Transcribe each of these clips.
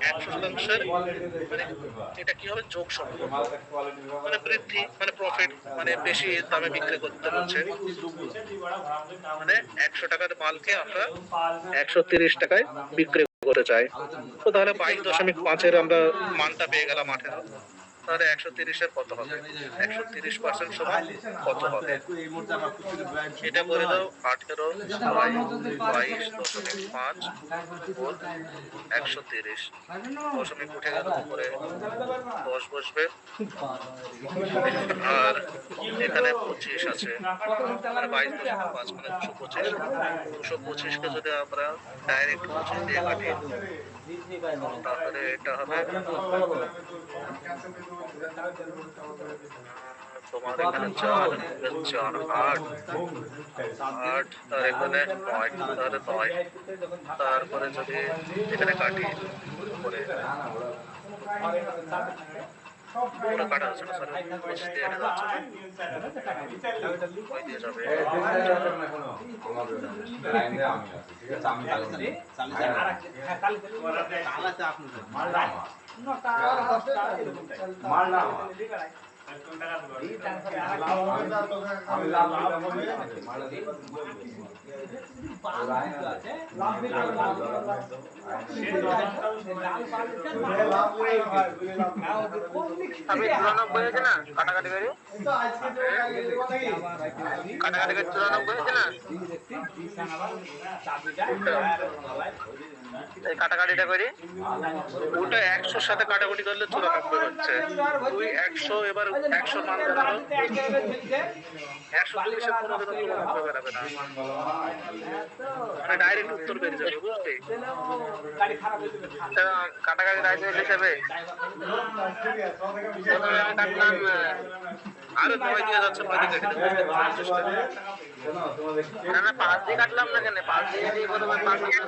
100%, মানে এটা কি হবে, যোগ সম্পর্ক, মানে বৃদ্ধি, মানে প্রফিট, মানে বেশি দামে বিক্রি করতে বলছে। মানে 100 টাকার মালকে আমরা 130 টাকায় বিক্রি করতে চাই। তো তাহলে 22.5-এর আমরা মানটা পেয়ে গেলাম 18। তাহলে 130-এর কত হবে, 130% সমান কত হবে, এটা করে দাও। 18/22.5 গুণ 130, দশমিক উঠে গেল, উপরে 10 বসবে, আর এখানে 25 আছে, মানে 22.5 মানে 225। 225-কে যদি আমরা ডাইরেক্ট 25 দিয়ে কাটি, তাহলে এটা হবে তোমার এখানে 4, 4, 8, 8, আর এখানে 9, তাহলে 9। তারপরে যদি এখানে কাটি, উপরে পুরো কাটা যাচ্ছে না, সরি, 25 দিয়ে এটা যাচ্ছে না, ওই দিয়ে যাবে। আমি 94 আছে না, কাটাকাটি করি, কাটাকাটি করে 94 আছে না, এই কাটাকাটিটা করি। ওটা 100-র সাথে কাটাকুটি করলে 94 হচ্ছে। তুই 100, এবার 100 মান দাঁড়ালো 130-এর কোনোদিনও 94 বেরাবে না, মানে ডাইরেক্ট উত্তর বেরিয়ে যাবে, বুঝলি? কাটাকাটি রাইতে হিসেবে কাটলাম, আরে 9 দিয়ে যাচ্ছে, 9 দিয়ে কেটে দেবো। না না 5 দিয়ে কাটলাম না, কেন 5 দিয়ে দিয়ে প্রথমে 5 দিয়ে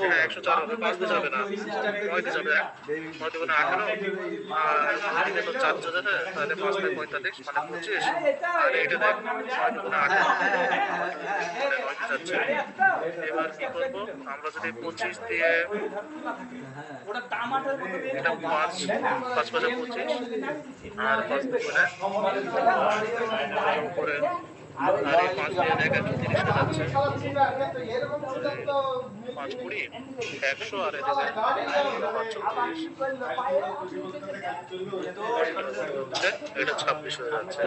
হ্যাঁ 104 হবে, 5 দিয়ে যাবে না, 9 দিয়ে যাবে, 9 দেবে না 18, আর এদিকে তো 4 যাবে না, তাহলে 5 দিয়ে 45 মানে 25, আর এটা দেখ 9 দেবে না 18, 9 যাচ্ছে। এবার কি করবো আমরা, যদি 25 দিয়ে এটা 5, 5 5 25, আর 5 করে উপরে, আর এই 5 দিয়ে দেখ 130 যাচ্ছে, 5 20 100, আর এদিকে 5 এটা 26 হয়ে যাচ্ছে।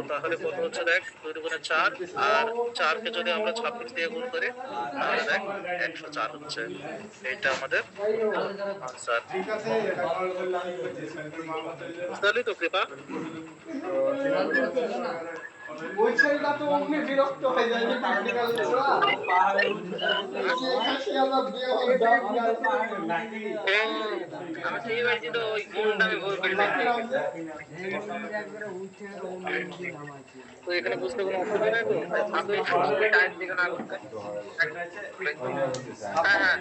তাহলে কত হচ্ছে দেখ, 2 দুগুণে 4, আর 4-কে যদি আমরা 26 দিয়ে গুণ করি, তাহলে দেখ 104 হচ্ছে। এটা আমাদের আনসার। বুঝতে পারলি তো কৃপা? ওই ছেলেটা তো অমনি বিরক্ত হয়ে যায় যে প্র্যাকটিক্যাল লেখা আমি সেই বাড়িতে তো ওই গুণটা আমি ভুল করে তো এখানে বুঝতে কোনো অসুবিধা নেই তো? টাইম দিকে না করতে। হ্যাঁ হ্যাঁ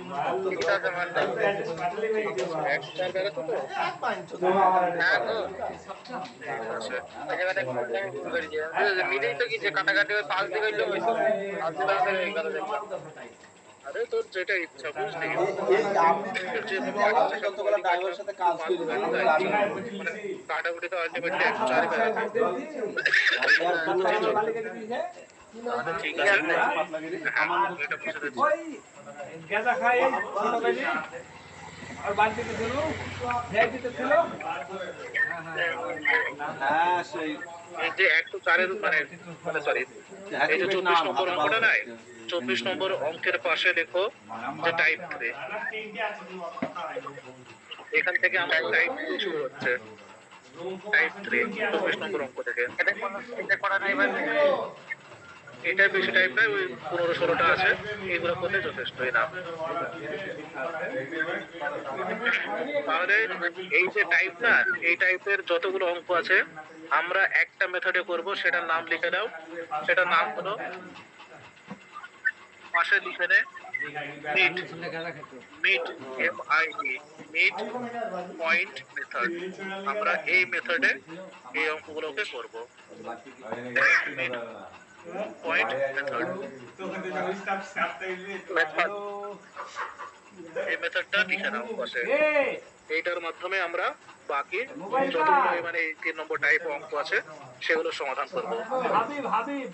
ঠিক আছে, মানতে 104 বেরোতো তো? হ্যাঁ তো আচ্ছা, মিলেই তো কিছু কাটাকাটি ওই 5 দিকে হইলেও হইতো, 5 দিকে এই কথা দেখলাম। আরে তোর যেটা ইচ্ছা, বুঝলি? কাটাকুটি তো আলটিমেটলি 104 বেরোবে। ঠিক আছে, হ্যাঁ এটা বুঝে দিচ্ছি। আর বালতিতে ছিল ভেজিতে ছিল হ্যাঁ সেই এই যে 104-এর মানে সরি, এই যে 24 নম্বর অঙ্কটা নাই, 24 নম্বর অঙ্কের পাশে লেখো যে টাইপ 3। এখান থেকে আমার টাইপ 3 শুরু হচ্ছে, টাইপ 3 24 নম্বর অঙ্ক থেকে। এটা করা নাই মানে এটা বেশি টাইপ নাই, ওই 15-16টা আছে, এগুলো করলে যথেষ্টই না। তাহলে এই যে টাইপ না, এই টাইপের যতগুলো অঙ্ক আছে আমরা একটা মেথডে করব, সেটার নাম লিখে দাও। সেটার নাম হলো, পাশে লিখে নে MIT, MIT MIT, MIT point method. আমরা এই মেথডে এই অঙ্কগুলোকে করব। Point method. মেথড, এই মেথডটা লিখে নাও পাশে। এইটার মাধ্যমে আমরা বাকি যতগুলো মানে এই 3 নম্বর টাইপ অঙ্ক আছে সেগুলো সমাধান করব। হাবিব হাবিব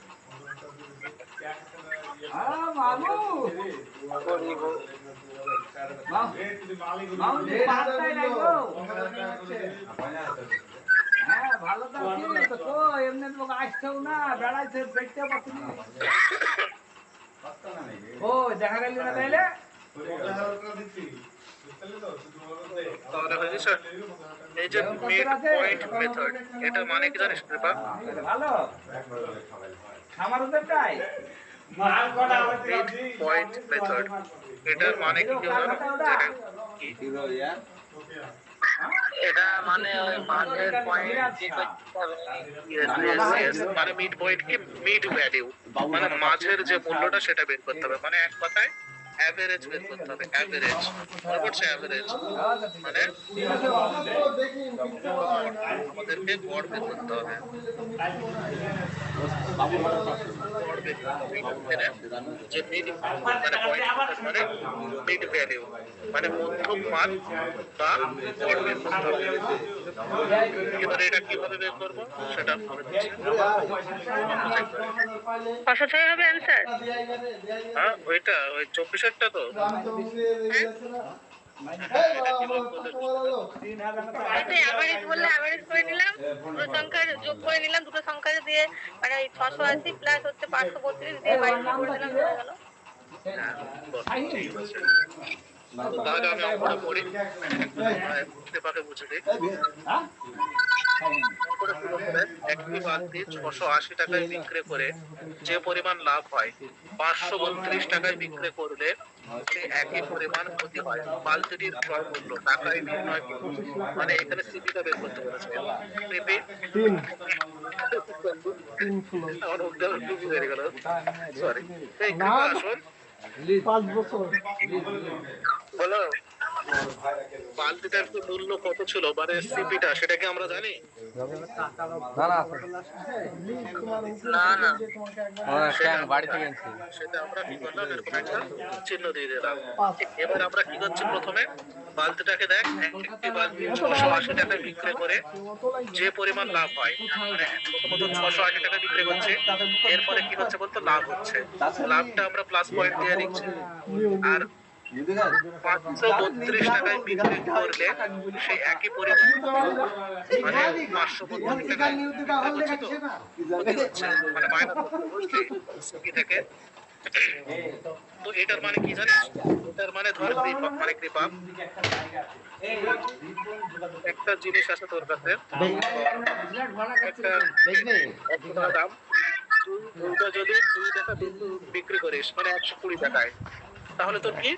মামু মামু পাঁচটাই লাগবো। হ্যাঁ ভালো তো আছি তো, কো এমনি লোক আসছেও না, বেড়াইছে দেখতে পাচ্ছি। ও দেখা গেল না তাইলে তাহলে হয়ে গেছে। এই যে মিড পয়েন্ট মেথড, এটা মানে কি জানিস কৃপা? ভালো আমার ওদেরটাই মিড পয়েন্ট মেথড, এটার মানে কি জানো? কি এটা মানে ওই মাঝের পয়েন্ট মানে মিড পয়েন্ট কি মিড ভ্যালু, মানে মাঝের যে মূল্যটা সেটা বের করতে হবে। মানে এক কথায় অ্যাভারেজ বের করতে হবে। অ্যাভারেজ মনে পড়ছে? অ্যাভারেজ মানে আমাদেরকে গড় বের করতে হবে। গড় বের করতে হবে যে মিড মানে পয়েন্ট মানে মিড ভ্যালু মানে মধ্যম মান বা গড় বের করতে হবে। এবার এটা কিভাবে বের করবো সেটা বলে দিচ্ছি। 506 হবে অ্যান্সার। হ্যাঁ ওইটা ওই 24-এরটা তো। আচ্ছা অ্যাভারেজ বললে অ্যাভারেজ করে নিলাম, দুটো সংখ্যা যোগ করে নিলাম, দুটো সংখ্যা দিয়ে মানে ওই 680 প্লাস হচ্ছে 532 দিয়ে 22 করে দিলাম, হয়ে গেল। তাহলে আমি অঙ্কটা করি, পেপারে বুঝে দিই। একটি বালতি 680 টাকায় বিক্রি করে যে পরিমাণ লাভ হয় 532 টাকায় বিক্রি করলে সে একই পরিমাণ ক্ষতি হয়। বালতিটির ক্রয় মূল্য টাকায় নির্ণয় করুন। মানে এখানে সিপিটা বের করতে বলেছে। সিপি 3 আমার উদ্যোগ টুপি হয়ে গেল, সরি। এই কৃপা আসুন 5 বছর বলো বালতিটার মূল্য কত ছিল, মানে সিপিটা সেটা কি আমরা জানি? না না সেটা আমরা কি করলাম, এরকম একটা চিহ্ন দিয়ে দিলাম। এবার আমরা কি করছি, প্রথমে বালতিটাকে দেখ, একটি বালতি 680 টাকায় বিক্রি করে যে পরিমাণ লাভ হয়, মানে প্রথমত 680 টাকা বিক্রি করছে, এরপরে কি হচ্ছে বলতো লাভ হচ্ছে। লাভটা আমরা প্লাস পয়েন্ট দিয়ে দিচ্ছি। আর 532 টাকায় বিক্রি করলে সেই একই পরিমাণ মানে 532 টাকায় মানে মাইনাস বুঝলি কি থেকে। তো এটার মানে কি জানিস? এটার মানে ধর মানে কৃপা একটা জিনিস আছে তোর কাছে, একটা দাম, তুই যদি 20 টাকা বিক্রি করিস মানে 120 টাকায়, তাহলে তোর কি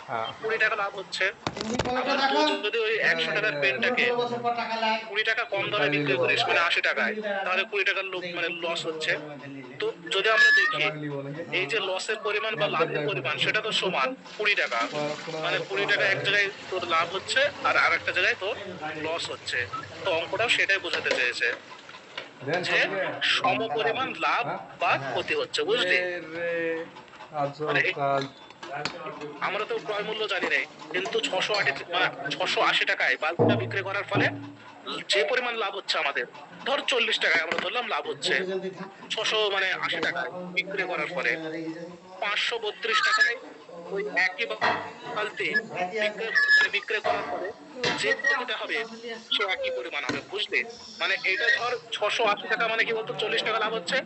20 টাকা লাভ হচ্ছে। আবার তুই যদি ওই 100 টাকার পেনটাকে 20 টাকা কম দামে বিক্রি করিস মানে 80 টাকায়, তাহলে 20 টাকার মানে লস হচ্ছে। তো যদি আমরা দেখি এই যে লসের পরিমাণ বা লাভের পরিমাণ সেটা তো সমান 20 টাকা, মানে 20 টাকা এক জায়গায় তোর লাভ হচ্ছে আর আরেকটা জায়গায় তোর লস হচ্ছে। তো অঙ্কটাও সেটাই বোঝাতে চেয়েছে যে সম পরিমাণ লাভ বা ক্ষতি হচ্ছে, বুঝলি? মানে আমরা তো ক্রয় মূল্য জানি না, কিন্তু 680 টাকায় বাল্বটা বিক্রি করার ফলে যে পরিমাণ লাভ হচ্ছে আমাদের, ধর 40 টাকায় আমরা ধরলাম লাভ হচ্ছে, 680 টাকায় বিক্রি করার ফলে 532 টাকায় ওই একই বালতি বিক্রি করার পরে যে ক্ষতিটা হবে সে একই পরিমাণ হবে, বুঝলি? মানে এটা ধর 680 টাকা মানে কি বলতো 40 টাকা লাভ হচ্ছে,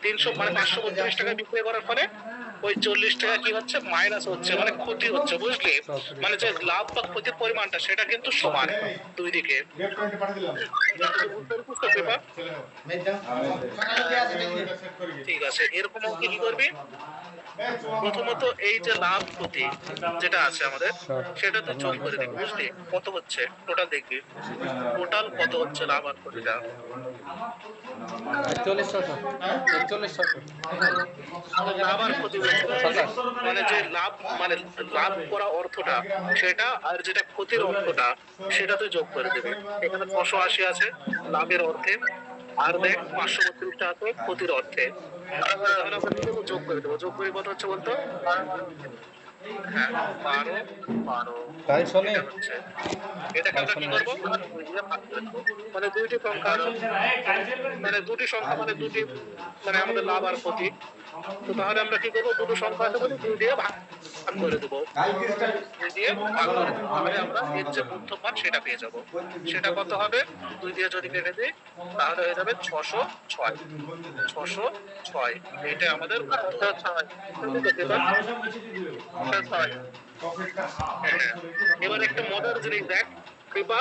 300 মানে 532 টাকায় বিক্রি করার ফলে ওই 40 টাকা কি হচ্ছে মাইনাস হচ্ছে, মানে ক্ষতি হচ্ছে, বুঝলি? মানে যে লাভ বা ক্ষতির পরিমাণটা সেটা কিন্তু সমান দুই দিকে। ঠিক আছে, এরকম কি করবি, প্রথমত এই যে লাভ ক্ষতি যেটা আছে আমাদের সেটা তো যোগ করে দিবি, বুঝলি? কত হচ্ছে টোটাল দেখবি, টোটাল কত হচ্ছে লাভ আর ক্ষতিটা। 41,600 লাভ আর ক্ষতি মানে যে লাভ মানে লাভ করা অর্থটা সেটা আর যেটা ক্ষতির অর্থটা সেটা তুই যোগ করে দেবে। এখানে 680 আছে লাভের অর্থে, আর দেখ 532 টাকা ক্ষতির অর্থে। তাহলে আমরা কি করবো? যোগ করে দেবো। যোগ করে কত হচ্ছে বলতো? হ্যাঁ, 12 তাই শোনে এটা হচ্ছে। এটাকে আমরা কি করবো? দুই দিয়ে ভাগ করে দেবো। মানে দুইটি সংখ্যা, মানে দুটি সংখ্যা, মানে দুটি, মানে আমাদের লাভ আর ক্ষতি। তো তাহলে আমরা কি করবো? দুটো সংখ্যা আছে বলে 2 দিয়ে ভাগ করে দেবো। 2 দিয়ে ভাগ করে দেবো। তাহলে আমরা এর যে মধ্যমান সেটা পেয়ে যাবো। সেটা কত হবে? 2 দিয়ে যদি কেটে দিই তাহলে হয়ে যাবে 606। 606 এটা আমাদের 606। এবার একটা মজার জিনিস দেখ কৃপা,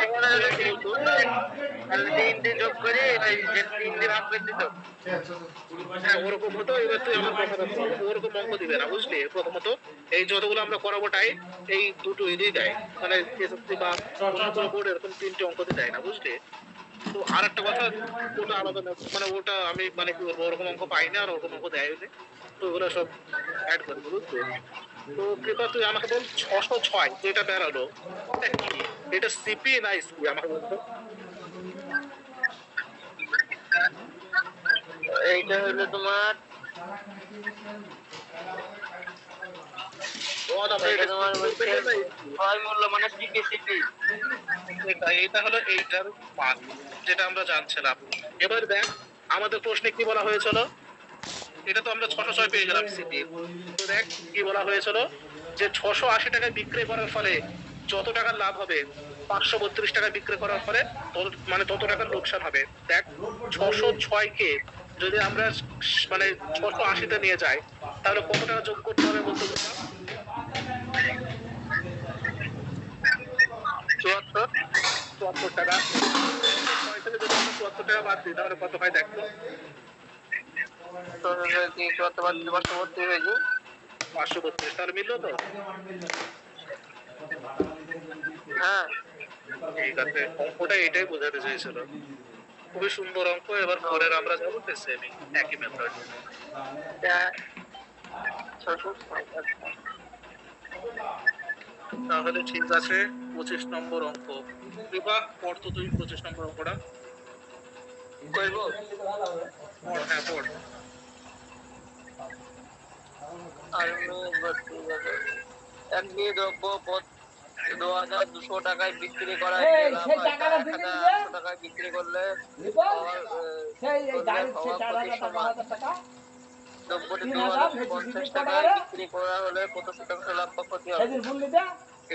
তিনটে যোগ করে 3 দিয়ে ভাগ করে দিত। হ্যাঁ, ওরকম হতো। এবার তুই আমার কথা বলতে হবে, ওরকম অঙ্ক দিবে না, বুঝলি? প্রথমত এই যতগুলো আমরা করাবো টাই এই দুটো এদিকে দেয়, মানে এসএসসি বা অন্য বোর্ড এরকম 3টে অঙ্ক দিয়ে দেয় না, বুঝলি? তো আর একটা কথা, ওটা আলাদা না, মানে ওটা আমি মানে কি বলবো, ওরকম অঙ্ক পাই না আর ওরকম অঙ্ক দেয় না। তো ওগুলো সব অ্যাড করে দেবো, বুঝলি? তো কৃপা তুই আমাকে বল 606 যেটা বেরালো এটা কি? এটা সিপি না এসপি আমাকে বলতো? এইটা হলো তোমার ক্রয় মূল্য মানে সিপি। এটা হলো এইটার মান যেটা আমরা জানছিলাম। এবার দেখ আমাদের প্রশ্নে কি বলা হয়েছিল? এটা তো আমরা 606 পেয়ে গেলাম সিপি। তো দেখ কি বলা হয়েছিল, যে 680 টাকায় বিক্রি করার ফলে যত টাকার লাভ হবে 532 টাকায় বিক্রি করার ফলে মানে তত টাকার লোকসান হবে। দেখ 606 কে যদি আমরা মানে 680 নিয়ে যাই তাহলে কত টাকা যোগ করতে হবে বলতে পারবো? 74 টাকা। 6 থেকে যদি আমরা 74 টাকা বাদ দিই তাহলে কত হয় দেখো? 532। তাহলে মিললো তো? হ্যাঁ, ঠিক আছে, অঙ্কটা এটাই বোঝাতে চেয়েছিল। খুবই সুন্দর অঙ্ক। এবার পরের আমরা যাবো সেমই একই মেথড। তাহলে ঠিক আছে, 25 নম্বর অঙ্ক। বিভা পড় তো তুই 25 নম্বর অঙ্কটা। করবো। পড়, হ্যাঁ পড়। একটি দ্রব্য 2200 টাকায় বিক্রি করা এই, লাভ সেই হয়, টাকাটা তা দিবি 1800 টাকায় বিক্রি করলে রিপন, সেই এই করলে গাড়ির হওয়া সেই 4,000 ক্ষতির টাকা, সমান। 5,000 টাকা দ্রব্যটি 3,000 2050 কত টাকায় করে? বিক্রি করা হলে কত শতাংশ লাভ বা ক্ষতি হবে? সেদিন ভুল দিতে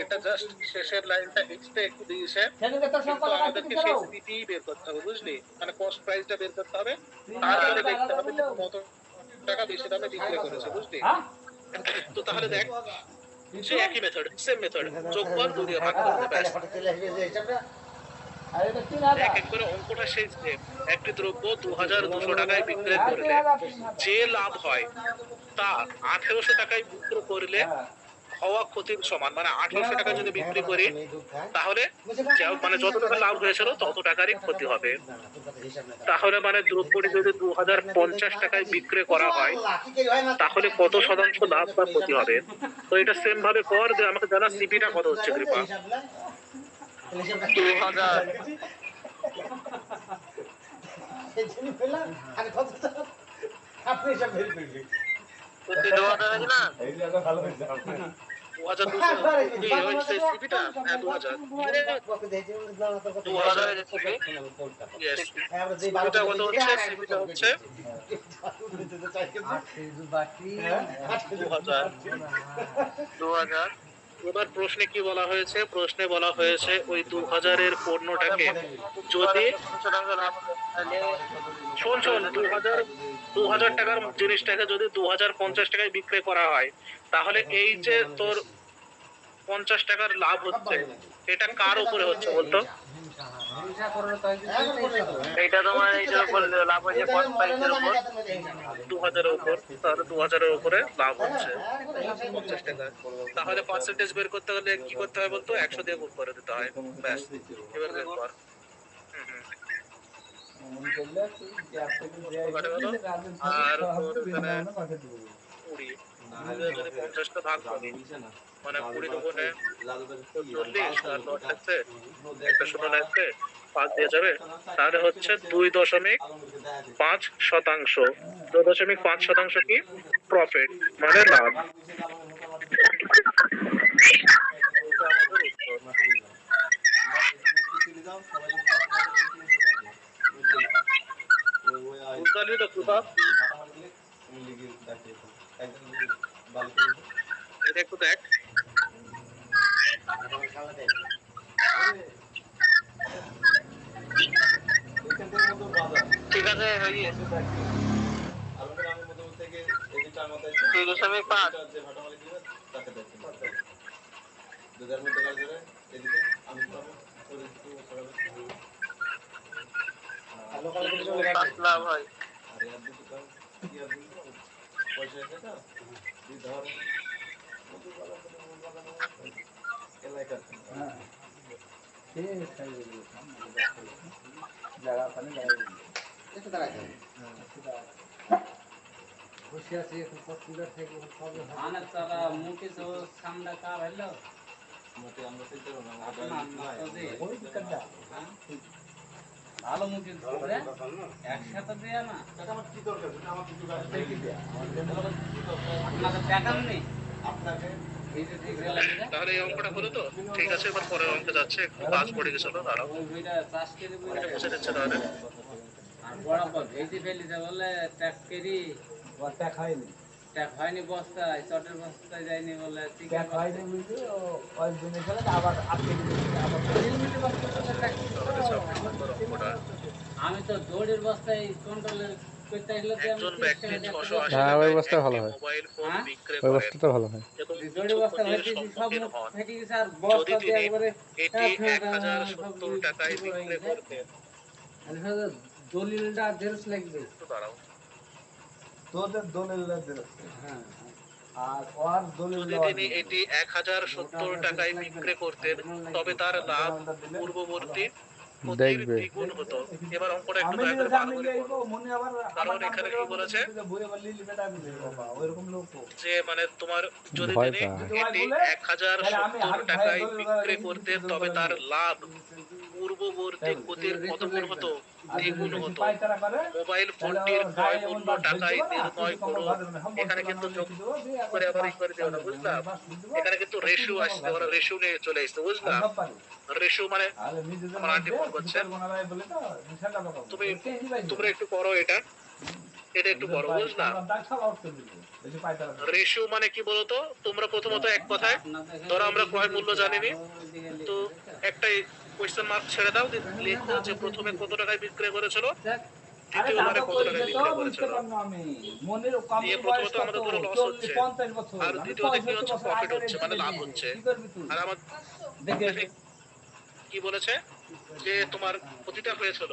এটা জাস্ট শেষের লাইনটা এক্সট্রা একটু দিয়েছে, সেদিনকে তোর সব কিন্তু টাকা আমাদেরকে দিতে সেই দাও সিপি বের করতে হবে, বুঝলি? মানে কস্ট প্রাইসটা বের করতে হবে, তারপরে দেখতে হবে যে কত টাকা বেশি দামে বিক্রি করেছে, বুঝলি? হ্যাঁ তো তাহলে দেখ সেই একই মেথড, সেম মেথড, যোগ কর, 2 দিয়ে ভাগ করে দে, ব্যাস। আর এটা 3,000 এক এক করে অঙ্কটা সেই সেম। একটি দ্রব্য 2200 টাকায় বিক্রি করলে 3,000 যে লাভ হয় তা 1800 টাকায় বিক্রি করলে হওয়া ক্ষতির সমান। মানে 1800 টাকা যদি বিক্রি করি তাহলে মানে যত টাকা লাভ হয়েছিল তত টাকারই ক্ষতি হবে। তাহলে মানে দ্রব্যটি যদি 2050 টাকায় বিক্রি করা হয় তাহলে কত শতাংশ লাভ বা ক্ষতি হবে? তো এটা সেম ভাবে কর, যে আমাকে জানা সিপিটা কত হচ্ছে কৃপা। 2000। তো 2000 আছে না? 2200 সিপিটা, হ্যাঁ 2000। 2000 ইয়েস। সিপিটা কত হচ্ছে? সিপিটা হচ্ছে 2000। এবার প্রশ্নে কি বলা হয়েছে? প্রশ্নে বলা হয়েছে ওই 2000-এর পণ্যটাকে যদি শোন 2000 টাকার জিনিসটাকে যদি 2050 টাকায় বিক্রি করা হয় তাহলে এই যে তোর 50 টাকার লাভ হচ্ছে এটা কার উপরে হচ্ছে বলতো? এইটা তোমার এইটার উপর লাভ হয়েছে কস্ট প্রাইসের উপর। 2000-এর উপর। তাহলে 2000-এর উপরে লাভ হচ্ছে 50 টাকা। তাহলে পার্সেন্টেজ বের করতে হলে কি করতে হয় বলতো? 100 দিয়ে গুণ করে দিতে হয়, ব্যাস। এবার বের কর। আর তোর এখানে 20 যদি 50টা ভাগ করি মানে 20 দুগুণে 40 আর 10 আছে একটা শূন্য লাগছে 5 দিয়ে যাবে, তাহলে হচ্ছে 2.5%। 2.5% কি প্রফিট মানে লাভ। এটা আমাদের উত্তর। বুঝতে পারলি তো প্রতাপ? এটা একটু দেখ। ঠিক আছে, ওই 3.5 লাভ হয়। বসে আছি এখন কম্পিউটার থেকে কবে হবে তারা মুখে তো সামনে কার হলো ওই দিকটা ভালো মুখে ধরে একসাথে দেয়া না আমার কি দরকার আমার কিছু দেখি দেয়া আপনাদের টাকা নেই আপনাকে এই যে ঠিক লাগে তাহলে এই অঙ্কটা হলো তো? ঠিক আছে, এবার পরের অঙ্কে যাচ্ছে, একটু কাজ পড়ে গেছিল, দাঁড়াও ওই বইটা চাষ করে এটা মুছে দিচ্ছে তাহলে। আর বরাবর ভেজে ফেলি যা বলে ট্যাক করি ট্যাক হয়নি, ট্যাক হয়নি বস্তায় চটের বস্তায় যায়নি বলে ট্যাক হয়নি বুঝলি ওই দিনে ফেলে আবার আপনি আবার আমি তো দৌড়ের বস্তায় কন্ট্রোলের করতে আসলে একজন ব্যক্তি 680 হ্যাঁ, ওই টাকায় বস্তা ভালো একটি হয়। মোবাইল ফোন হ্যাঁ? বিক্রি ওই করেন বস্তাটা ভালো হয়। এবং দৌড়ের বস্তা ক্ষতির হইতে সব সম্মুখীন হন ফেটে গেছে আর যদি বস্তা দিয়ে তিনি একবারে এটি 1070 টাকায় বিক্রি করতেন। দলিলটা জেরক্স লাগবে একটু দাঁড়াও। তোদের দলিলটা জেরক্স হ্যাঁ আর ওর দলিল যদি তিনি এটি 1070 টাকায় বিক্রি করতেন তবে তার লাভ পূর্ববর্তী ক্ষতির দেখবে। দ্বিগুণ হতো। এবার অঙ্কটা একটু আমি দয়া করে ভালো করে পড়ো। মনে আবার কারণ এখানে কি বলেছে বই আবার লিলি বেটা বলে বাবা ওইরকম লোক যে মানে তোমার যদি ভয় তিনি পায়। এটি 1070 টাকায় বিক্রি করতেন তবে তার লাভ পূর্ববর্তী ক্ষতির কত গুণ হতো? দ্বিগুণ হতো। মোবাইল ফোনটির ক্রয় মূল্য টাকায় নির্ণয় করো। এখানে কিন্তু যোগ করে আবার ই করে দিও না, বুঝলাম? এখানে কিন্তু রেশিও আসছে, ওরা রেশিও নিয়ে চলে এসছে, বুঝলাম? রেশিও মানে আমার আন্টি ফোন করছে, তুমি তোমরা একটু করো এটা একটু করো, বুঝলাম? রেশিও মানে কি বলতো? তোমরা প্রথমত এক কথায় ধরো আমরা ক্রয় মূল্য জানিনি, তো একটাই কোয়েশ্চেন মার্ক ছেড়ে দাও, লেখো যে প্রথমে কত টাকায় বিক্রি করেছিল, দ্বিতীয়বারে কত টাকায় বিক্রি করেছিল। দিয়ে প্রথমত আমাদের ধরো লস হচ্ছে আর দ্বিতীয়তে কি হচ্ছে? প্রফিট হচ্ছে মানে লাভ হচ্ছে। আর আমার কি বলেছে যে তোমার ক্ষতিটা হয়েছিল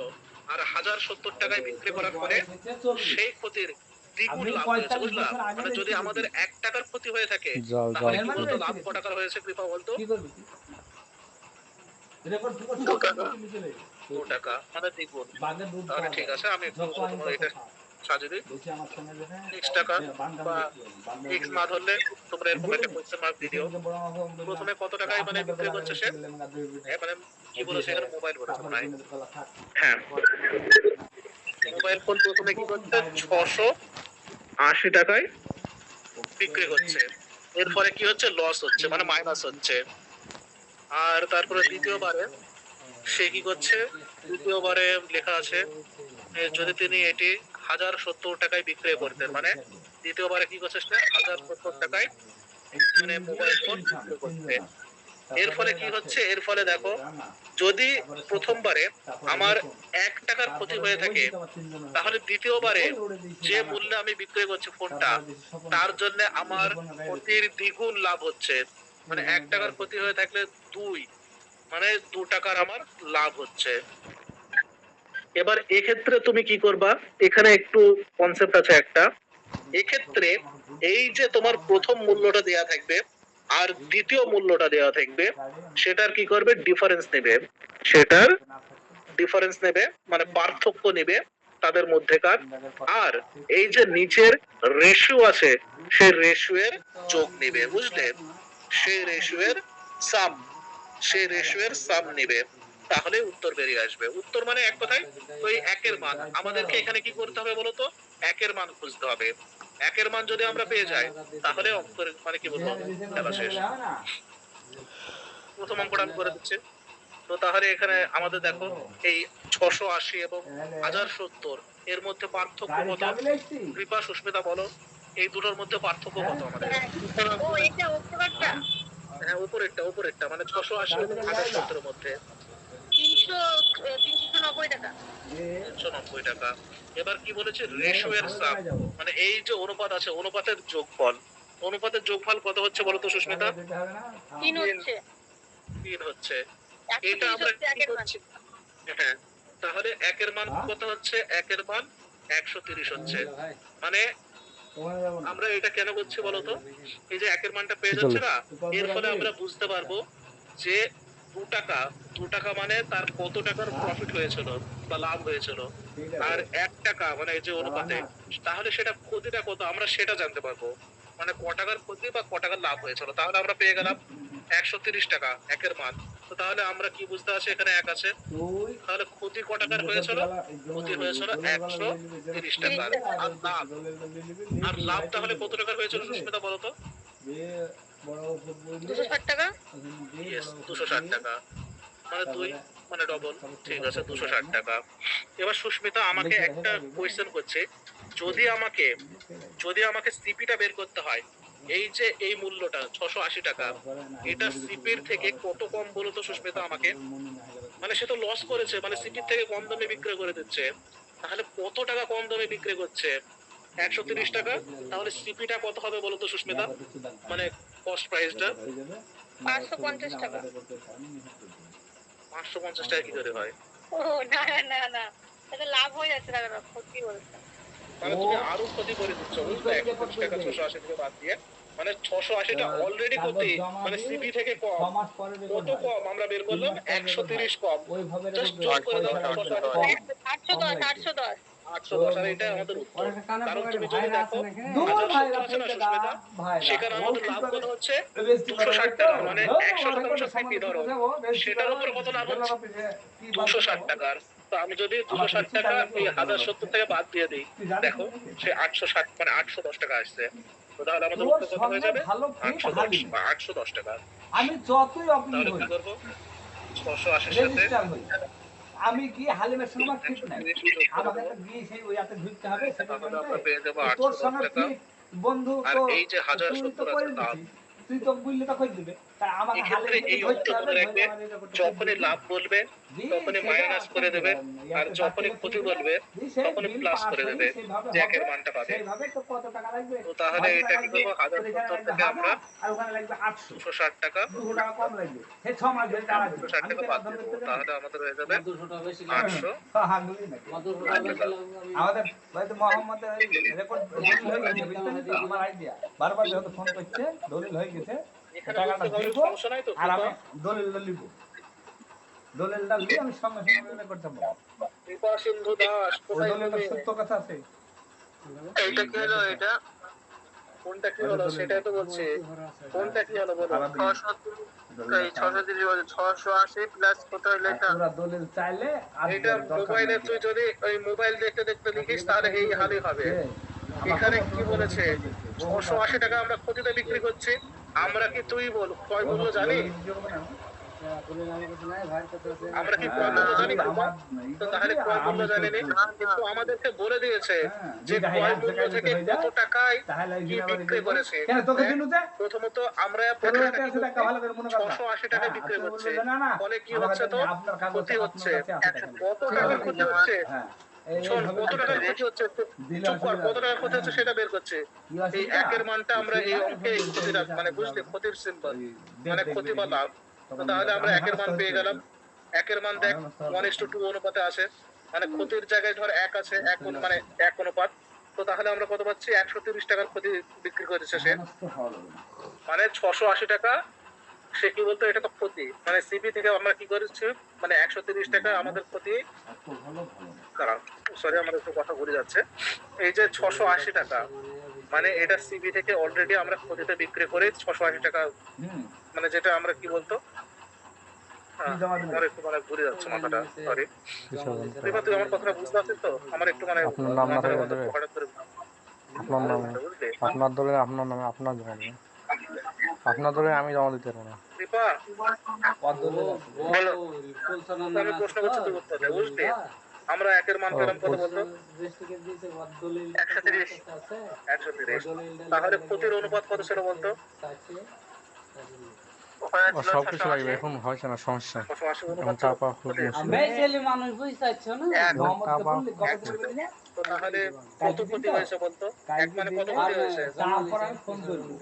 আর 1070 টাকায় বিক্রি করার পরে সেই ক্ষতির দ্বিগুণ লাভ হয়েছে, বুঝলাম? মানে যদি আমাদের 1 টাকার ক্ষতি হয়ে থাকে যাও যাও। তাহলে কি বলতো লাভ ক টাকার হয়েছে কৃপা বলতো? 2 টাকা মানে দ্বিগুণ। তাহলে ঠিক আছে, আমি তোমার এটা সাজিয়ে দিই x টাকা বা x না ধরলে তোমরা এরকম একটা কোয়েশ্চেন মার্ক দিয়ে দিও। প্রথমে কত টাকায় মানে বিক্রি করছে সে? মানে কি বলেছে এখানে? মোবাইল বলেছে মনে হয়। হ্যাঁ, মোবাইল ফোন প্রথমে কি করছে? 680 টাকায় বিক্রি করছে। এর ফলে কি হচ্ছে? লস হচ্ছে মানে মাইনাস হচ্ছে। আর তারপরে দ্বিতীয়বারে সে কি করছে? দ্বিতীয়বারে লেখা আছে যদি তিনি এটি 1070 টাকায় বিক্রি করতেন, মানে দ্বিতীয়বারে কি করছে? সে 1070 টাকায় মানে মোবাইল ফোন বিক্রি করতে। এর ফলে কি হচ্ছে? এর ফলে দেখো, যদি প্রথমবারে আমার 1 টাকার ক্ষতি হয়ে থাকে তাহলে দ্বিতীয়বারে যে মূল্যে আমি বিক্রি করছি ফোনটা তার জন্য আমার ক্ষতির দ্বিগুণ লাভ হচ্ছে। মানে 1 টাকার ক্ষতি হয়ে থাকলে 2 মানে 2 টাকার আমার লাভ হচ্ছে। এবার এক্ষেত্রে তুমি কি করবা? এখানে একটু কনসেপ্ট আছে একটা। এক্ষেত্রে এই যে তোমার প্রথম মূল্যটা দেয়া থাকবে আর দ্বিতীয় মূল্যটা দেওয়া থাকবে, সেটার কি করবে? ডিফারেন্স নেবে। সেটার ডিফারেন্স নেবে মানে পার্থক্য নেবে। তাদের মধ্যেকার, আর এই যে নিচের রেশিও আছে সেই রেশিওর যোগ নিবে, বুঝলে? সেই রেশিওর সাম, সেই রেশিওর সাম নিবে, তাহলে উত্তর বেরিয়ে আসবে। উত্তর মানে এক কথায় ওই একের মান। আমাদেরকে এখানে কি করতে হবে বলতো? একের মান খুঁজতে হবে। একের মান যদি আমরা পেয়ে যাই তাহলে অঙ্কের মানে কি বলবো, খেলা শেষ। প্রথম অঙ্কটা আমি করে দিচ্ছি। তো তাহলে এখানে আমাদের দেখো এই 680 এবং 1070 এর মধ্যে পার্থক্য কত? কৃপা সুস্মিতা বলো, এই দুটোর মধ্যে পার্থক্য কত আমাদের? ও এটা উপকারটা হ্যাঁ, উপরেরটা মানে 680 এবং 1070 এর মধ্যে 390 টাকা। 390 টাকা। এবার কি বলেছে? রেশিও এর সাম, মানে এই যে অনুপাত আছে অনুপাতের যোগফল। অনুপাতের যোগফল কত হচ্ছে বলো তো সুস্মিতা? 3 হচ্ছে 3 হচ্ছে। 130 এটা আমরা হচ্ছে কি একের মান। করছি? হ্যাঁ, তাহলে একের মান কত হচ্ছে? একের মান 130 হচ্ছে। মানে আমরা এটা কেন করছি বলতো? এই যে একের মানটা পেয়ে যাচ্ছে না, এর ফলে আমরা বুঝতে পারবো যে 2 টাকা মানে তার কত টাকার প্রফিট হয়েছিল বা লাভ হয়েছিল, আর 1 টাকা মানে এই যে অনুপাতে, তাহলে সেটা ক্ষতিটা কত আমরা সেটা জানতে পারবো। মানে ক টাকার ক্ষতি বা ক টাকার লাভ হয়েছিল, তাহলে আমরা পেয়ে গেলাম 130 টাকা একের মান। তো তাহলে আমরা কি বুঝতে পারছি? এখানে এক আছে, তাহলে ক্ষতি ক টাকার হয়েছিল? ক্ষতি হয়েছিল 130 টাকার। আর লাভ, আর লাভ তাহলে কত টাকার হয়েছিল সুস্মিতা বলো তো? 260 টাকা। Yes, 260 টাকা। মানে দুই, মানে ডবল। ঠিক আছে, 260 টাকা। এবার সুস্মিতা আমাকে একটা কোয়েশ্চেন করছে, যদি আমাকে সিপিটা বের করতে হয়, এই যে এই মূল্যটা 680 টাকা, এটা সিপির থেকে কত কম বলো তো সুস্মিতা আমাকে? মানে সে তো লস করেছে, মানে সিপির থেকে কম দামে বিক্রি করে দিচ্ছে, তাহলে কত টাকা কম দামে বিক্রি করছে? 130 টাকা। তাহলে সিপিটা কত হবে বলো তো সুস্মিতা? মানে কস্ট প্রাইসটা 550 টাকা। 550 টাকা কি করে হয়? ও না না না না, এটা লাভ হয়ে যাচ্ছে টাকা, ক্ষতি বলছে। মানে তুমি আরো ক্ষতি করে দিচ্ছ, বুঝলে? 130 টাকা 680 থেকে বাদ দিয়ে, মানে 680টা অলরেডি ক্ষতি, মানে সিপি থেকে কম। কত কম আমরা বের করলাম? 130 কম। জাস্ট যোগ করে দাও 680। 810 810, আর এটা আমাদের উত্তর। কারণ তুমি যদি দেখো 1070 আছে না সুস্মিতা, সেখানে আমাদের লাভ কত হচ্ছে? 260 টাকা, মানে 100% সিপি ধরো, সেটার উপর কত লাভ হচ্ছে? 260 টাকার। তো আমি যদি 260 টাকা এই 1070 থেকে বাদ দিয়ে দিই, দেখো সে 860 মানে 810 টাকা আসছে। তো তাহলে আমাদের উত্তর কত হয়ে যাবে? 810 বা 810 টাকা। আমি যতই অপিল তাহলে হই কি করবো? 680 সাথে রেজিস্টার হই, আমি গিয়ে হালিমের সঙ্গে আমার ঠিক নাই, আমাকে তো গিয়ে সেই ওই হাতে ঢুকতে হবে সেটা তাহলে আমরা পেয়ে যাবো তোর 810 সঙ্গে টাকা। ঠিক বন্ধু আর তো এই যে তুই তো 1070 করে আছে লাভ, দিছিস, তুই তো বুঝলে তো করে দিবে, তাই আমাকে এক্ষেত্রে হালিম এই অঙ্ক মনে রাখবে, যখনই লাভ বলবে তখনই মাইনাস করে দেবে, আর যখনই ক্ষতি বলবে তখনই প্লাস করে দেবে, জ্যাকের মানটা পাবে। সেইভাবে তো কত টাকা লাগবে? তো তাহলে এটা কি করবো? 1070 থেকে আমরা আর ওখানে লাগবে 800, 260 টাকা, 200 টাকা কম লাগবে, সেই 6 মাস ধরে টাকা 260 টাকা বাদ দেবো, তাহলে আমাদের হয়ে যাবে 800 আমাদের হয়তো মোহাম্মদের রেকর্ড দলিল হয়ে গেছে, বুঝতে তো আমার আইডিয়া বারবার যখন ফোন করছে দলিল হয়ে গেছে, এখানে টাকাটা বুঝতে পারলে দিব সমস্যা নাই তো? আর আমি দলিলটা নিব, দলিলটা নিয়ে আমি সঙ্গে সঙ্গে রেকর্ড করতে পারবো। কৃপা সিন্ধু দাস ওই কোথায় দলিলটা তুমি? সত্য কথা আছে। এইটা কি হলো? এটা কোনটা কি হলো সেটাই তো বলছি। কোনটা কি হলো বলো? 680 প্লাস কত হলো এটা? পুরা দলিল চাইলে আর এটা মোবাইলে তুই যদি ওই মোবাইল দেখতে দেখতে লিখিস তাহলে এই হালই হবে। এখানে কি বলেছে? 680 টাকা আমরা ক্ষতিতে বিক্রি করছি। আমরা কি তুই বল ক্রয় মূল্য জানি? আমরা কি ক্রয় মূল্য জানি? তো তাহলে ক্রয় মূল্য জানিনি, কিন্তু আমাদেরকে বলে দিয়েছে যে ক্রয় মূল্য থেকে কত টাকায় কি বিক্রি করেছে। প্রথমত আমরা প্রথমটা কি করছি? 680 টাকা বিক্রি করছে, ফলে কি হচ্ছে? তো ক্ষতি হচ্ছে। কত টাকা ক্ষতি হচ্ছে? শোন, কত টাকা ক্ষতি হচ্ছে? চুপ কর, কত টাকা ক্ষতি হচ্ছে সেটা বের করছে। এই একের মানটা আমরা এই অঙ্কে এই ক্ষতিটা মানে বুঝলি, ক্ষতির সিম্বল মানে ক্ষতি বা লাভ। তো তাহলে আমরা একের মান পেয়ে গেলাম। একের মান দেখ 1:2 অনুপাতে আছে, মানে ক্ষতির জায়গায় ধর 1 আছে, 1 মানে 1 অনুপাত। তো তাহলে আমরা কত পাচ্ছি? 130 টাকার ক্ষতি বিক্রি করেছে সে, মানে 680 টাকা। সে কি বলতো? এটা তো ক্ষতি, মানে সিপি থেকে আমরা কি করেছি, মানে 130 টাকা আমাদের ক্ষতি। দাঁড়াও, সরি আমার একটু কথা ঘুরে যাচ্ছে। এই যে 680 টাকা মানে এটা সিবি থেকে অলরেডি আমরা ক্ষতিতে বিক্রি করে 680 টাকা, হুম মানে যেটা আমরা কি বলতো, কি জমা দিলে? আমার একটু মানে ঘুরে যাচ্ছে মাথাটা, সরি। কিছু বলতে তুই তুই আমার কথাটা বুঝতে পারছিস তো? আমার একটু মানে আপনার নাম না মাথার থাকলে মধ্যে দেবে? হঠাৎ করে আপনার নামে, বুঝলি? আপনার দলে আপনার নামে আপনার জমা দেবেন। আপনার দলে আমি জমা দিতে পারবো না। কৃপা পদ্মদের আছে। আমি প্রশ্ন করছি তুই উত্তর দে, বুঝলি? আমরা একের মান পেলাম কত বলতো? 130। 130। তাহলে ক্ষতির অনুপাত কত ছিল বলতো? ওখানে ও ছিল সব কিছু 680। লাগবে, এখন হয়েছে না সমস্যা। 680 এখন অনুপাত চাপা খুব ক্ষতি। মুশকিল। আমি ছেলে মানুষ বুঝতে পারছো না? মোহাম্মদকে বললি কবে থেকে বললি না? তো তাহলে কত ক্ষতি হয়েছে বলতো? এক মানে কত ক্ষতি হয়েছে? তারপর আমি ফোন করবো।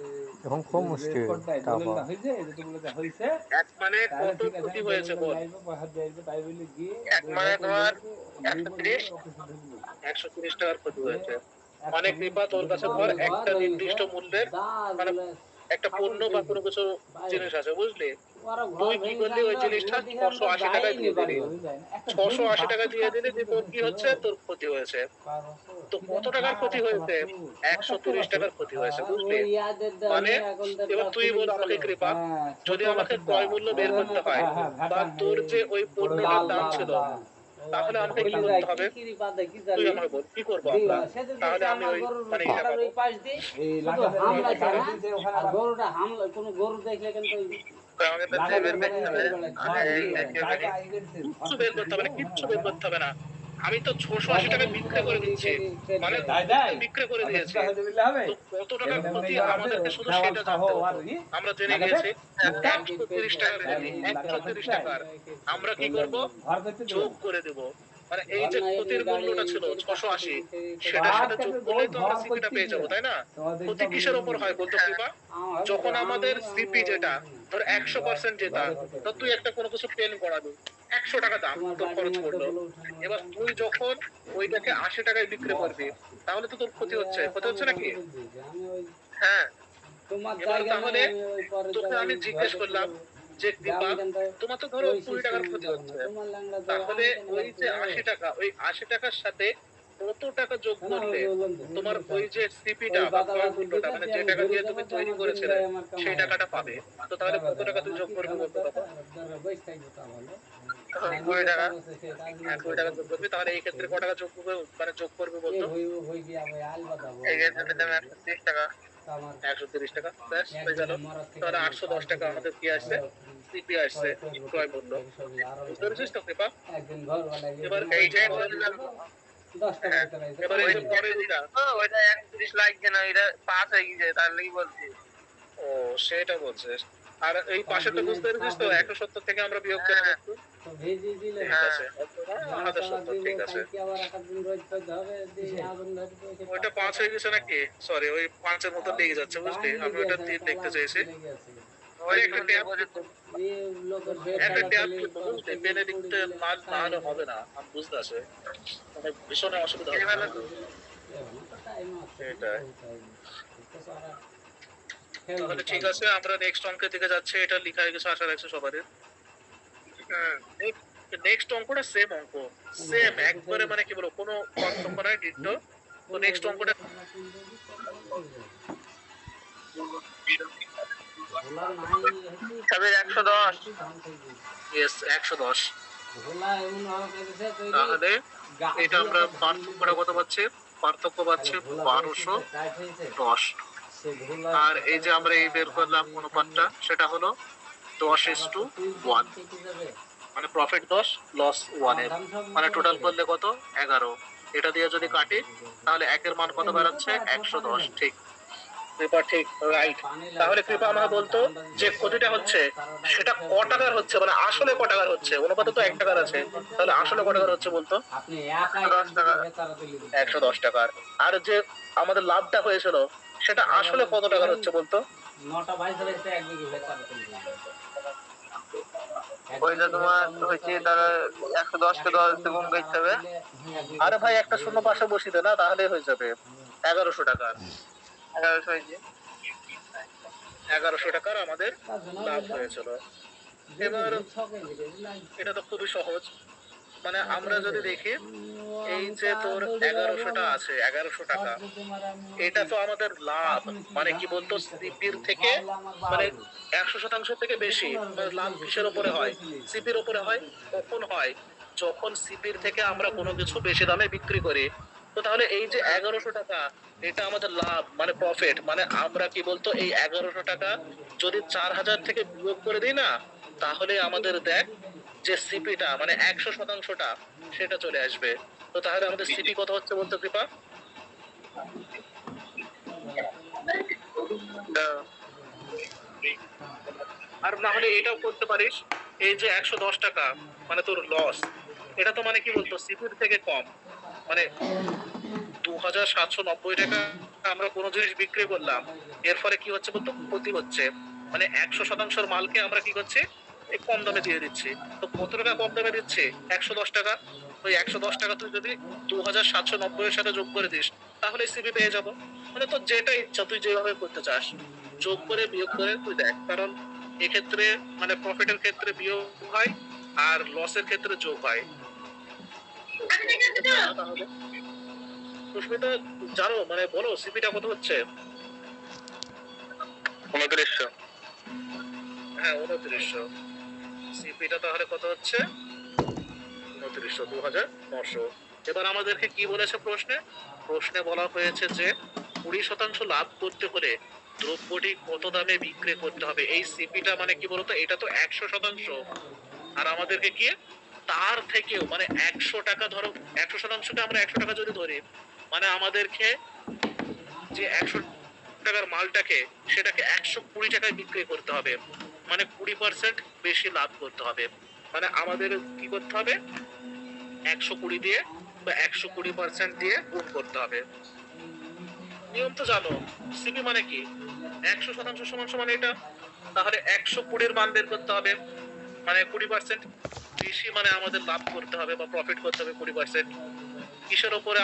এখন খুব মুশকিল রেকর্ডটাই চাপা। দলিলটা হয়েছে, যেটা বলেছে হয়েছে, এক মানে তাহলে কত ঠিক আছে, ক্ষতি আমি হয়েছে দলিলটা বল? যাইবো, পয়সা দিয়ে আসবো, তাই বলে গিয়ে এক মানে তোমার 130 130 টাকার ক্ষতি হয়েছে। মানে কৃপা তোর কাছে ধর একটা নির্দিষ্ট মূল্যের মানে একটা পণ্য বা কোনো কিছু জিনিস আছে, বুঝলি? তুই কি করলি ওই জিনিসটা 680 টাকায় দিয়ে দিলি। 680 টাকা দিয়ে দিলি, যে তোর কি হচ্ছে, তোর ক্ষতি হয়েছে। তো কত টাকার ক্ষতি হয়েছে? 130 টাকার ক্ষতি হয়েছে, বুঝলি? মানে এবার তুই বল আমাকে কৃপা, যদি আমাকে ক্রয় মূল্য বের করতে হয় বা তোর যে ওই পণ্যটার দাম ছিল, তাহলে আমাকে কি করতে হবে? তুই আমাকে বল কি করবো আমরা? তাহলে আমি ওই মানে ইয়ে পাবো। এই লাগাতে হামলা ছাড়া দিয়েছে ওখানে আর আবার গরুটা হামলা, কোনো গরু দেখলে কিন্তু আমাকে তো বের করতে হবে। টাকা আইগেছে কিচ্ছু বের করতে হবে না, কিচ্ছু বের করতে হবে না। আমি তো 680 টাকা বিক্রি করে দিচ্ছি, মানে বিক্রি করে দিয়েছি। হবে তো কত টাকার ক্ষতি আমাদেরকে শুধু সেটা জানতে হতো। আমরা জেনে গেছি 130 টাকার ক্ষতি, 130 টাকার আমরা কি করব? ঘর করতে যোগ করে দেব। মানে এই যে ক্ষতির মূল্যটা ছিল 680, সেটার সাথে যোগ করলেই তো আমরা সিপিটা পেয়ে যাবো, তাই না? ক্ষতি কিসের উপর হয় বলতো কৃপা? যখন আমাদের সিপি যেটা ধর 100% যেটা, তো তুই একটা কোনো কিছু পেন করাবি, 100 টাকা দাম তোর খরচ পড়লো। এবার তুই যখন ওইটাকে 80 টাকায় বিক্রি করবি, তাহলে তো তোর ক্ষতি হচ্ছে, ক্ষতি হচ্ছে নাকি? হ্যাঁ। এবার তাহলে তোকে আমি জিজ্ঞেস করলাম যে কৃপা, তোমার তো ধরো 20 টাকার ক্ষতি হচ্ছে, তাহলে ওই যে 80 টাকা, ওই 80 টাকার সাথে কত টাকা যোগ করলে তোমার ওই যে সিপিটা বা ক্রয় মূল্যটা, মানে যে টাকা দিয়ে তুমি তৈরি করেছিলে, সেই টাকাটা পাবে। তো তাহলে কত টাকা তুমি যোগ করবে বলতো তখন? 20 টাকা। হ্যাঁ, 20 টাকা যোগ করবি। তাহলে এই ক্ষেত্রে কত টাকা যোগ করবে, মানে যোগ করবে বলতো? এই ক্ষেত্রে দাম 130 টাকা। 130 টাকা, ব্যাস হয়ে গেল। তাহলে 810 টাকা আমাদের কি আসছে? সিপি আসছে, ক্রয় মূল্য। বুঝতে পেরেছিস তো কৃপা? এবার এই যে বললাম, এবার এই যে পরের এটা, ওইটা 130 লাগছে না, এটা পাস হয়ে গেছে, তার লাগি বলছি। ও সেটা বলছিস। আর এই পাশেরটা বুঝতে পেরেছিস তো? 170 থেকে আমরা বিয়োগ করে দেখবো। ঠিক আছে, 170, ঠিক আছে। ওইটা 5 হয়ে গেছে নাকি? সরি, ওই 5 এর মতো লেগে যাচ্ছে, বুঝলি? আমি ওইটা 3 দেখতে চাইছি। ওই একটা ট্যাব, একটা ট্যাব কিনবো, বুঝলি? পেনে লিখতে না হলে হবে না, আমি বুঝতে আছি। মানে ভীষণ অসুবিধা হচ্ছে। সেটাই। তাহলে ঠিক আছে, আমরা নেক্সট অঙ্কের দিকে যাচ্ছি। এটা লেখা হয়ে গেছে, আশা রাখছি সবারই। নেক্সট অঙ্কটা সেম অঙ্ক, সেম একবারে, মানে কি বলবো, কোনো পার্থক্য নাই, ডিটো। তো নেক্সট অঙ্কটা তবে 110। ইয়েস 110। তাহলে এটা আমরা পার্থক্যটা কত পাচ্ছি? পার্থক্য পাচ্ছি 1210। আর এই যে আমরা এই বের করলাম অনুপাতটা, সেটা হলো 10:1, মানে প্রফিট 10 লস 1 এর, মানে টোটাল করলে কত? 11। এটা দিয়ে যদি কাটি তাহলে একের মান কত বেরোচ্ছে? 110। ঠিক কৃপা, ঠিক রাইট। তাহলে কৃপা আমাকে বলতো যে ক্ষতিটা হচ্ছে সেটা ক টাকার হচ্ছে, মানে আসলে ক টাকার হচ্ছে? অনুপাতে তো 1 টাকার আছে, তাহলে আসলে ক টাকার হচ্ছে বলতো? 110 টাকার। আর যে আমাদের লাভটা হয়েছিল সেটা আসলে কত টাকার হচ্ছে বলতো? ওইটা তোমার হচ্ছে, তারা 110 কে 10 দিয়ে গুণ করতে হবে। আরে ভাই, একটা শূন্য পাশে বসিয়ে দে না, তাহলেই হয়ে যাবে। 1100 টাকা, 1100 হয়েছে। 1100 টাকার আমাদের লাভ হয়েছিল। এবার এটা তো খুবই সহজ, মানে আমরা যদি দেখি এই যে তোর 1100টা আছে, 1100 টাকা, এটা তো আমাদের লাভ, মানে কি বলতো সিপির থেকে মানে 100% থেকে বেশি। মানে লাভ কিসের উপরে হয়? সিপির উপরে হয়। কখন হয়? যখন সিপির থেকে আমরা কোনো কিছু বেশি দামে বিক্রি করি। তো তাহলে এই যে 1100 টাকা, এটা আমাদের লাভ মানে প্রফিট। মানে আমরা কি বলতো এই 1100 টাকা যদি 4000 থেকে বিয়োগ করে দিই না, তাহলে আমাদের দেখ যে সিপিটা মানে 100%টা সেটা চলে আসবে। তো তাহলে আমাদের সিপি কত হচ্ছে বলতো কৃপা? আর না হলে এটাও করতে পারিস, এই যে 110 টাকা মানে তোর লস, এটা তো মানে কি বলতো সিপির থেকে কম। মানে 2790 টাকা আমরা কোনো জিনিস বিক্রি করলাম, এর ফলে কি হচ্ছে বলতো ক্ষতি হচ্ছে। মানে 100%র মালকে আমরা কি করছি, এই কম দামে দিয়ে দিচ্ছি। তো কত টাকা কম দামে দিচ্ছে? 110 টাকা। ওই 110 টাকা তুই যদি 2790 এর সাথে যোগ করে দিস, তাহলে সিপি পেয়ে যাবো। মানে তোর যেটা ইচ্ছা তুই যেভাবে করতে চাস, যোগ করে বিয়োগ করে তুই দেখ। কারণ এক্ষেত্রে মানে প্রফিটের ক্ষেত্রে বিয়োগ হয় আর লসের ক্ষেত্রে যোগ হয়। তাহলে সুস্মিতা জানো, মানে বলো সিপিটা কত হচ্ছে? 2900। হ্যাঁ 2900। সিপিটা তাহলে কত হচ্ছে? 2900, 2900। এবার আমাদেরকে কি বলেছে প্রশ্নে? প্রশ্নে বলা হয়েছে যে 20% লাভ করতে হলে দ্রব্যটি কত দামে বিক্রি করতে হবে। এই সিপিটা মানে কি বলতো, এটা তো 100%। আর আমাদেরকে কি তার থেকেও মানে 100 টাকা ধরো, 100%কে আমরা 100 টাকা যদি ধরি, মানে আমাদেরকে যে 100 টাকার মালটাকে সেটাকে 120 টাকায় বিক্রি করতে হবে। মানে 20% বেশি লাভ করতে হবে। মানে আমাদের কি করতে হবে, 120 দিয়ে বা 120% দিয়ে গুণ করতে হবে। নিয়ম তো জানো, সিপি মানে কি 100% সমান সমান এটা। তাহলে 120-র মান বের করতে হবে, মানে 20% বেশি মানে আমাদের লাভ করতে হবে বা প্রফিট করতে হবে 20%। কিসের উপরে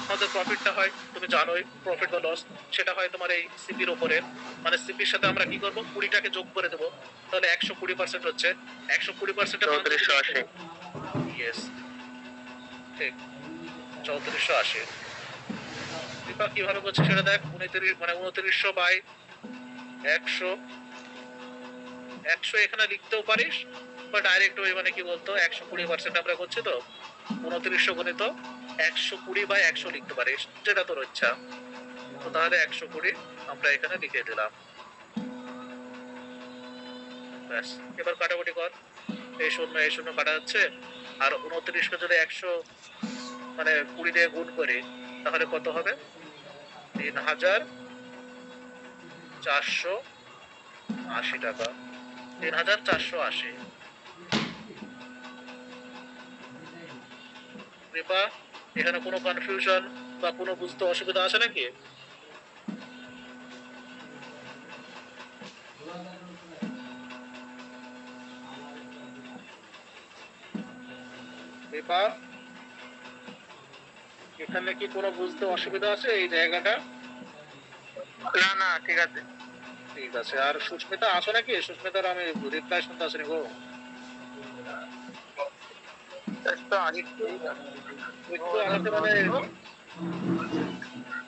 আমাদের প্রফিটটা হয় তুমি জানোই, প্রফিট বা লস সেটা হয় তোমার এই সিপির উপরে। মানে সিপির সাথে আমরা কি করবো, 20টাকে যোগ করে দেবো, তাহলে 120% হচ্ছে। 120% 3480। ইয়েস, ঠিক 3480। দীপা কিভাবে করছে সেটা দেখ। 29 মানে 2900 বাই 100, 100 এখানে লিখতেও পারিস বা ডাইরেক্ট ওই মানে কি বলতো 120% আমরা করছি তো 2900 গুণিত 120 বাই 100 লিখতে পারিস, যেটা তোর ইচ্ছা। তো তাহলে 120 আমরা এখানে লিখে দিলাম। ব্যাস, এবার কাটাকুটি কর। এই শূন্য কাটা যাচ্ছে, আর 29কে যদি 100 মানে 20 দিয়ে গুণ করি, তাহলে কত হবে? 3480 টাকা। 3480। কৃপা, এখানে কোনো কনফিউশন বা কোনো বুঝতে অসুবিধা আছে নাকি? কৃপা, এখানে কি কোনো বুঝতে অসুবিধা আছে এই জায়গাটা? না না ঠিক আছে। ঠিক আছে। আর সুস্মিতা আছো নাকি? সুস্মিতার আমি রিপ্লাই শুনতে আসিনি গো। একটু আগে একটু আমাকে মানে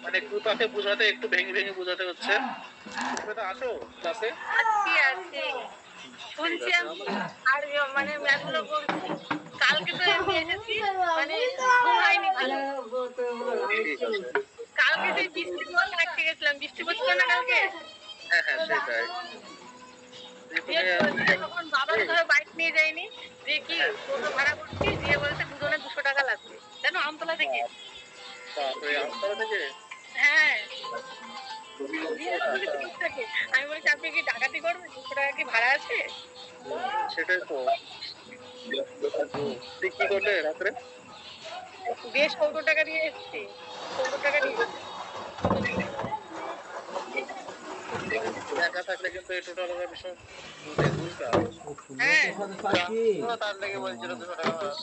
মানে কৃপাকে বোঝাতে একটু ভেঙে ভেঙে বোঝাতে হচ্ছে। সুস্মিতা আসো ক্লাসে। আছি আছি, শুনছি আমি। আর মানে ম্যাথগুলো করছি। কালকে তো এমনি এসেছি, মানে ঘুম হয়নি ভালো। ঠিক আছে। কালকে সেই বৃষ্টির জন্য আটকে গেছিলাম, বৃষ্টি পড়ছিল না কালকে। হ্যাঁ হ্যাঁ সেটাই। দিয়ে তখন বাবার ধরো বাইক নিয়ে যায়নি, দিয়ে কি টোটো ভাড়া করছি, দিয়ে বলছে দুজনে 200 টাকা লাগবে, জানো আমতলা থেকে। বাপরে, আমতলা থেকে? হ্যাঁ, দিয়ে বলছে 30 টাকা। আমি বলছি আপনি কি ডাকাতি করবেন, 200 টাকা কি ভাড়া আছে? সেটাই তো। তুই কি করলে রাত্রে? বেশ 70 টাকা দিয়ে এসেছি, 70 টাকা দিয়ে। একা থাকলে কিন্তু এই টোটাল ভীষণ বুঝতাম। হ্যাঁ, তার লেগে বলছিল 200 টাকা ভাড়া।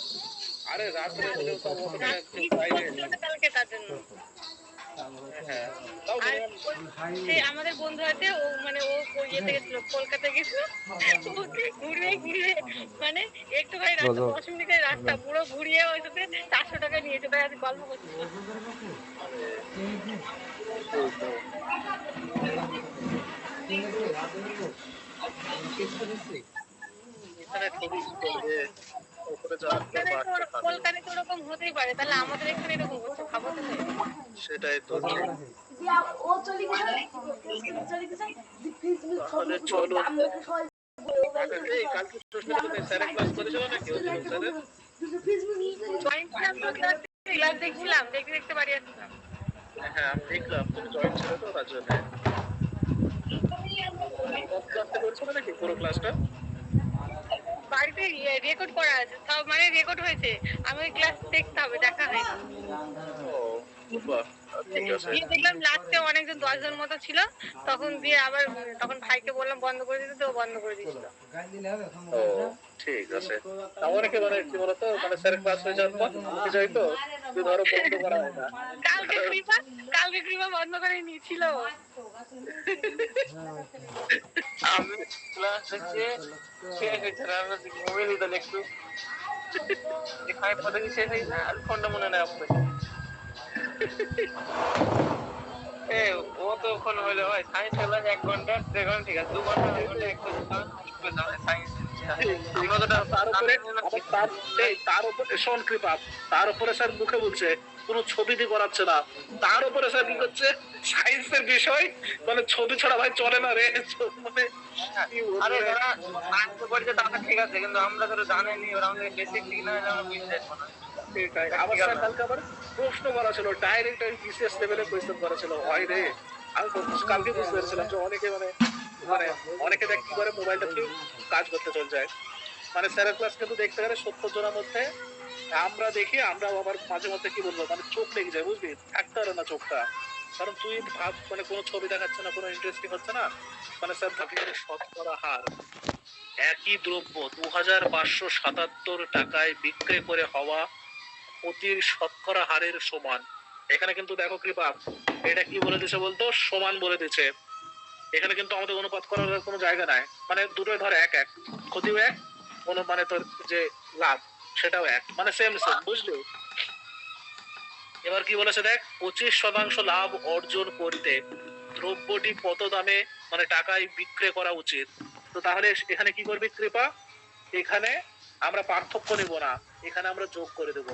আরে রাত্রে হলেও তো ওখানে রাত্রি বাইরে। করছিল না কালকে, তার জন্য। হ্যাঁ তাও আর সেই আমাদের বন্ধু আছে, ও মানে ও ইয়েতে গেছিল, কলকাতা গেছিল, ওকে ঘুরিয়ে ঘুরিয়ে মানে একটুখানি রাস্তা, 10 মিনিটের রাস্তা পুরো ঘুরিয়ে ওই সাথে 400 টাকা নিয়েছে, তাই আজ গল্প করছিল। এখানে খুবই করবে ওপরে যাওয়ার পর বাড়তে থাকবে। কলকাতায় তো ওরকম হতেই পারে, তাহলে আমাদের এখানে এরকম হচ্ছে, ভাবো তাহলে। সেটাই তো ঠিক। তাহলে চলো এই কালকে প্রশ্ন স্যারের ক্লাস করেছিল নাকি অভিনব স্যারের? ক্লাস দেখছিলাম, দেখতে দেখতে বাড়ি আসছিলাম। হ্যাঁ আমি দেখলাম তুমি জয়েন ছিল তো তার জন্য। ক্লাসটা করেছিল নাকি পুরো ক্লাসটা? বাড়িতে রেকর্ড করা আছে, সব মানে রেকর্ড হয়েছে, আমি ওই ক্লাস দেখতে হবে, দেখা হয়নি। ও বাহ, ঠিক আছে। দিয়ে দেখলাম লাস্টে অনেকজন 10 জন মতো ছিল, তখন দিয়ে আবার তখন ভাইকে বললাম বন্ধ করে দিতে, তো ও বন্ধ করে দিয়েছিল। ও ঠিক আছে। অনেকে মানে কি বলতো মানে স্যারের ক্লাস হয়ে যাওয়ার পর উঠে যায় তো, যে ধরো বন্ধ করা হয় না। কালকে কৃপা বন্ধ করে নিয়েছিল। আমি ক্লাস হচ্ছে শেষ হয়েছে না, আমরা মোবাইল দিতাম একটু, খাই পরে শেষ হয়েছে না, আর ফোনটা মনে নেই আপনার। ও তো ওখানে হইলে হয় সায়েন্স ক্লাস 1 ঘন্টা 1.5 ঘন্টা, ঠিক আছে 2 ঘন্টা 2 ঘন্টা 1 ঘন্টা সায়েন্স। আমরা তো তার উপরে শোন কৃপা, তার উপরে স্যার মুখে বলছে কোনো ছবি দিয়ে করাচ্ছে না, তার উপরে স্যার কি করছে সায়েন্সের বিষয় মানে ছবি ছাড়া ভাই চলে না রে, মানে আরে যারা সায়েন্স পড়ছে তারা ঠিক আছে, কিন্তু আমরা যারা জানেনি ওরা আমাদের বেসিক ঠিক না হলে আমরা বুঝতে পারবো না। সেটাই। আমার স্যার কালকে আবার প্রশ্ন করা ছিল, ডাইরেক্ট বিসিএস লেভেলে কোয়েশ্চেন করা ছিল, হয় রে। আমি কালকে বুঝতে পেরেছিলাম যে অনেকে মানে মানে অনেকে দেখ কি করে মোবাইলটা কি কাজ করতে চলে যায়। মানে স্যারের ক্লাস কিন্তু দেখতে গেলে 70 জনের মধ্যে আমরা দেখি, আমরা আবার মাঝে মধ্যে কি বলবো মানে চোখ লেগে যায়, বুঝলি, থাকতে পারে না চোখটা। কারণ তুই ভাব মানে কোনো ছবি দেখাচ্ছে না, কোনো ইন্টারেস্টিং হচ্ছে না, মানে স্যার ভাবি শতকরা হার একই দ্রব্য 2577 টাকায় বিক্রি করে হওয়া প্রতির শতকরা হারের সমান। এখানে কিন্তু দেখো কৃপা, এটা কি বলে দিছে বলতো, সমান বলে দিচ্ছে। এখানে কিন্তু আমাদের অনুপাত করার কোনো জায়গা নাই, মানে দুটোই ধর এক এক, ক্ষতিও এক, মানে তোর যে লাভ সেটাও এক, মানে সেম সেম, বুঝলি। এবার কি বলেছে দেখ, 25% লাভ অর্জন করতে দ্রব্যটি কত দামে মানে টাকায় বিক্রি করা উচিত। তো তাহলে এখানে কি করবি কৃপা, এখানে আমরা পার্থক্য নেব না, এখানে আমরা যোগ করে দেবো,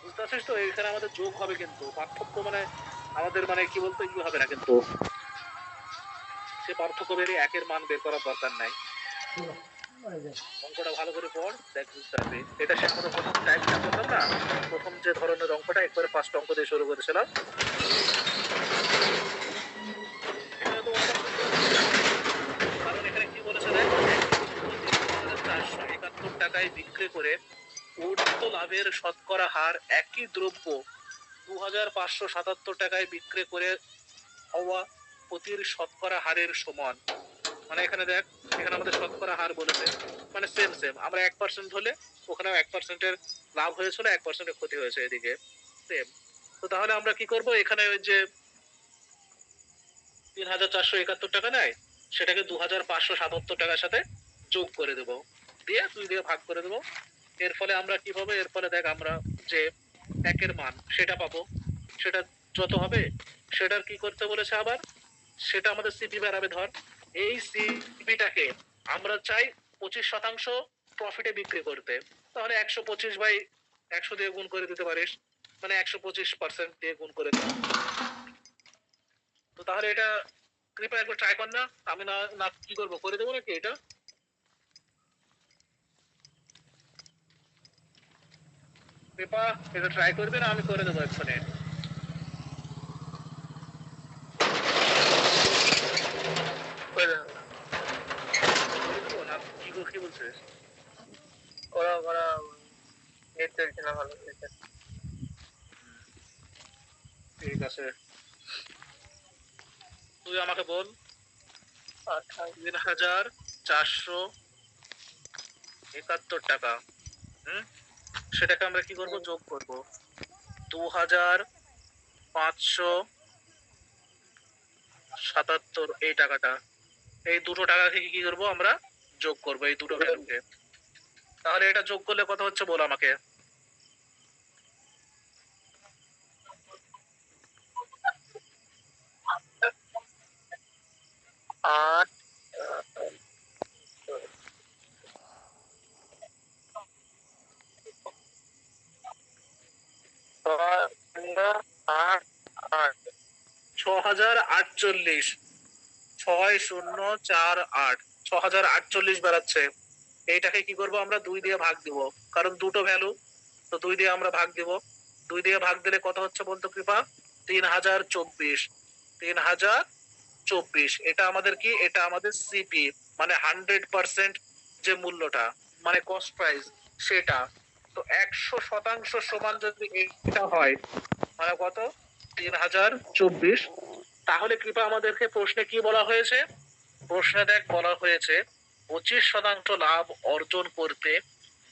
বুঝতে পারছিস তো। এখানে আমাদের যোগ হবে, কিন্তু পার্থক্য মানে আমাদের মানে কি বলতো কি হবে না, কিন্তু সে পার্থক্য বেরিয়ে একের মান বের করার দরকার নাই। অঙ্কটা ভালো করে পড়, দেখ বুঝতে পারবি। এটা সে আমরা প্রথম টাইপ করতাম না, প্রথম যে ধরনের অঙ্কটা একবারে ফার্স্ট অঙ্ক দিয়ে শুরু করেছিলাম। কারণ এখানে কি বলেছে দেখ, 471 টাকায় বিক্রি করে অর্জিত লাভের শতকরা হার একই দ্রব্য 2577 টাকায় বিক্রি করে হওয়া প্রতির শতকরা হারের সমান। মানে এখানে দেখ, এখানে আমাদের শতকরা হার বলেছে, মানে সেম সেম, আমরা 1% হলে ওখানেও 1%-এর লাভ হয়েছিল, 1%-এর ক্ষতি হয়েছে, এদিকে সেম। তো তাহলে আমরা কি করব, এখানে ওই যে 3471 টাকা নেয়, সেটাকে 2577 টাকার সাথে যোগ করে দেবো, দিয়ে 2 দিয়ে ভাগ করে দেবো। এর ফলে আমরা কি পাবো, এর ফলে দেখ আমরা যে একের মান সেটা পাবো, সেটা যত হবে সেটার কি করতে বলেছে আবার, সেটা আমাদের সিপি বেরাবে ধর। এই সিপিটাকে আমরা চাই 25% প্রফিটে বিক্রি করতে, তাহলে 125/100 দিয়ে গুণ করে দিতে পারিস, মানে 125% দিয়ে গুণ করে দিতে। তো তাহলে এটা কৃপা একবার ট্রাই কর না, আমি না না কি করবো, করে দেবো নাকি এটা। কৃপা এটা ট্রাই করবে না, আমি করে দেবো এক্ষুনি। কি বলছিস? ওরা ওরা নেট চলছে না ভালো। ঠিক আছে, তুই আমাকে বল 3471 টাকা, সেটাকে আমরা কি করব, যোগ করব 577 এই টাকাটা, এই দুটো টাকা থেকে কি করবো আমরা যোগ করবো এই দুটো ভ্যালুকে। তাহলে এটা যোগ করলে কত হচ্ছে বল আমাকে। 8 8 8 6048, 6048, 6048 বেড়াচ্ছে। এইটাকে কি করবো আমরা 2 দিয়ে ভাগ দিব, কারণ দুটো ভ্যালু, তো 2 দিয়ে আমরা ভাগ দিব। 2 দিয়ে ভাগ দিলে কত হচ্ছে বলতো কৃপা? 3024, 3024। এটা আমাদের কি, এটা আমাদের সিপি, মানে 100% যে মূল্যটা, মানে কস্ট প্রাইস সেটা। তো 100% সমান যদি এটা হয়, মানে কত? 3024। তাহলে কৃপা আমাদেরকে প্রশ্নে কি বলা হয়েছে? প্রশ্নে দেখ বলা হয়েছে 25% লাভ অর্জন করতে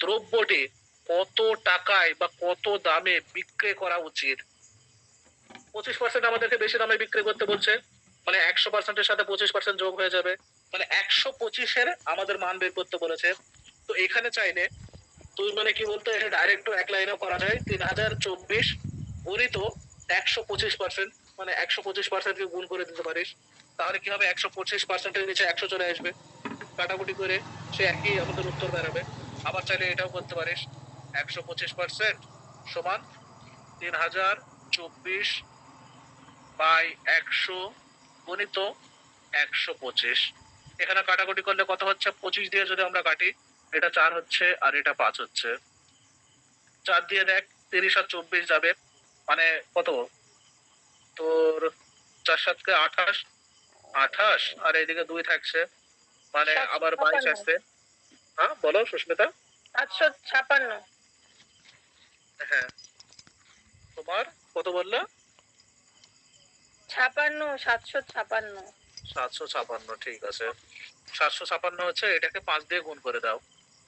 দ্রব্যটি কত টাকায় বা কত দামে বিক্রি করা উচিত। 25% আমাদেরকে বেশি দামে বিক্রি করতে বলছে, মানে 100%-এর সাথে 25% যোগ হয়ে যাবে, মানে 125-এর আমাদের মান বের করতে বলেছে। তো এখানে চাইলে তুই মানে কি বলতো, এটা ডাইরেক্ট এক লাইনেও করা যায়। 3024 গুণিত 125%, মানে 125% কে গুণ করে দিতে পারিস। তাহলে কি হবে, 125%-এর নিচে 100 চলে আসবে, কাটাকুটি করে সে একই আমাদের উত্তর বেরোবে। আবার চাইলে এটাও করতে পারিস, 125% সমান 3024 বাই 100 গুণিত 125। এখানে কাটাকুটি করলে কত হচ্ছে? 25 দিয়ে যদি আমরা কাটি, এটা 4 হচ্ছে আর এটা 5 হচ্ছে। 4 দিয়ে দেখ, 30 আর 24 যাবে, মানে কত তোর? 4 7 28, 28 আর এইদিকে 2 থাকছে, মানে আবার 22 আসছে। হ্যাঁ বলো সুস্মিতা। 756। হ্যাঁ, তোমার কত বললা? 756। 756, ঠিক আছে। 756 হচ্ছে, এটাকে 5 দিয়ে গুণ করে দাও,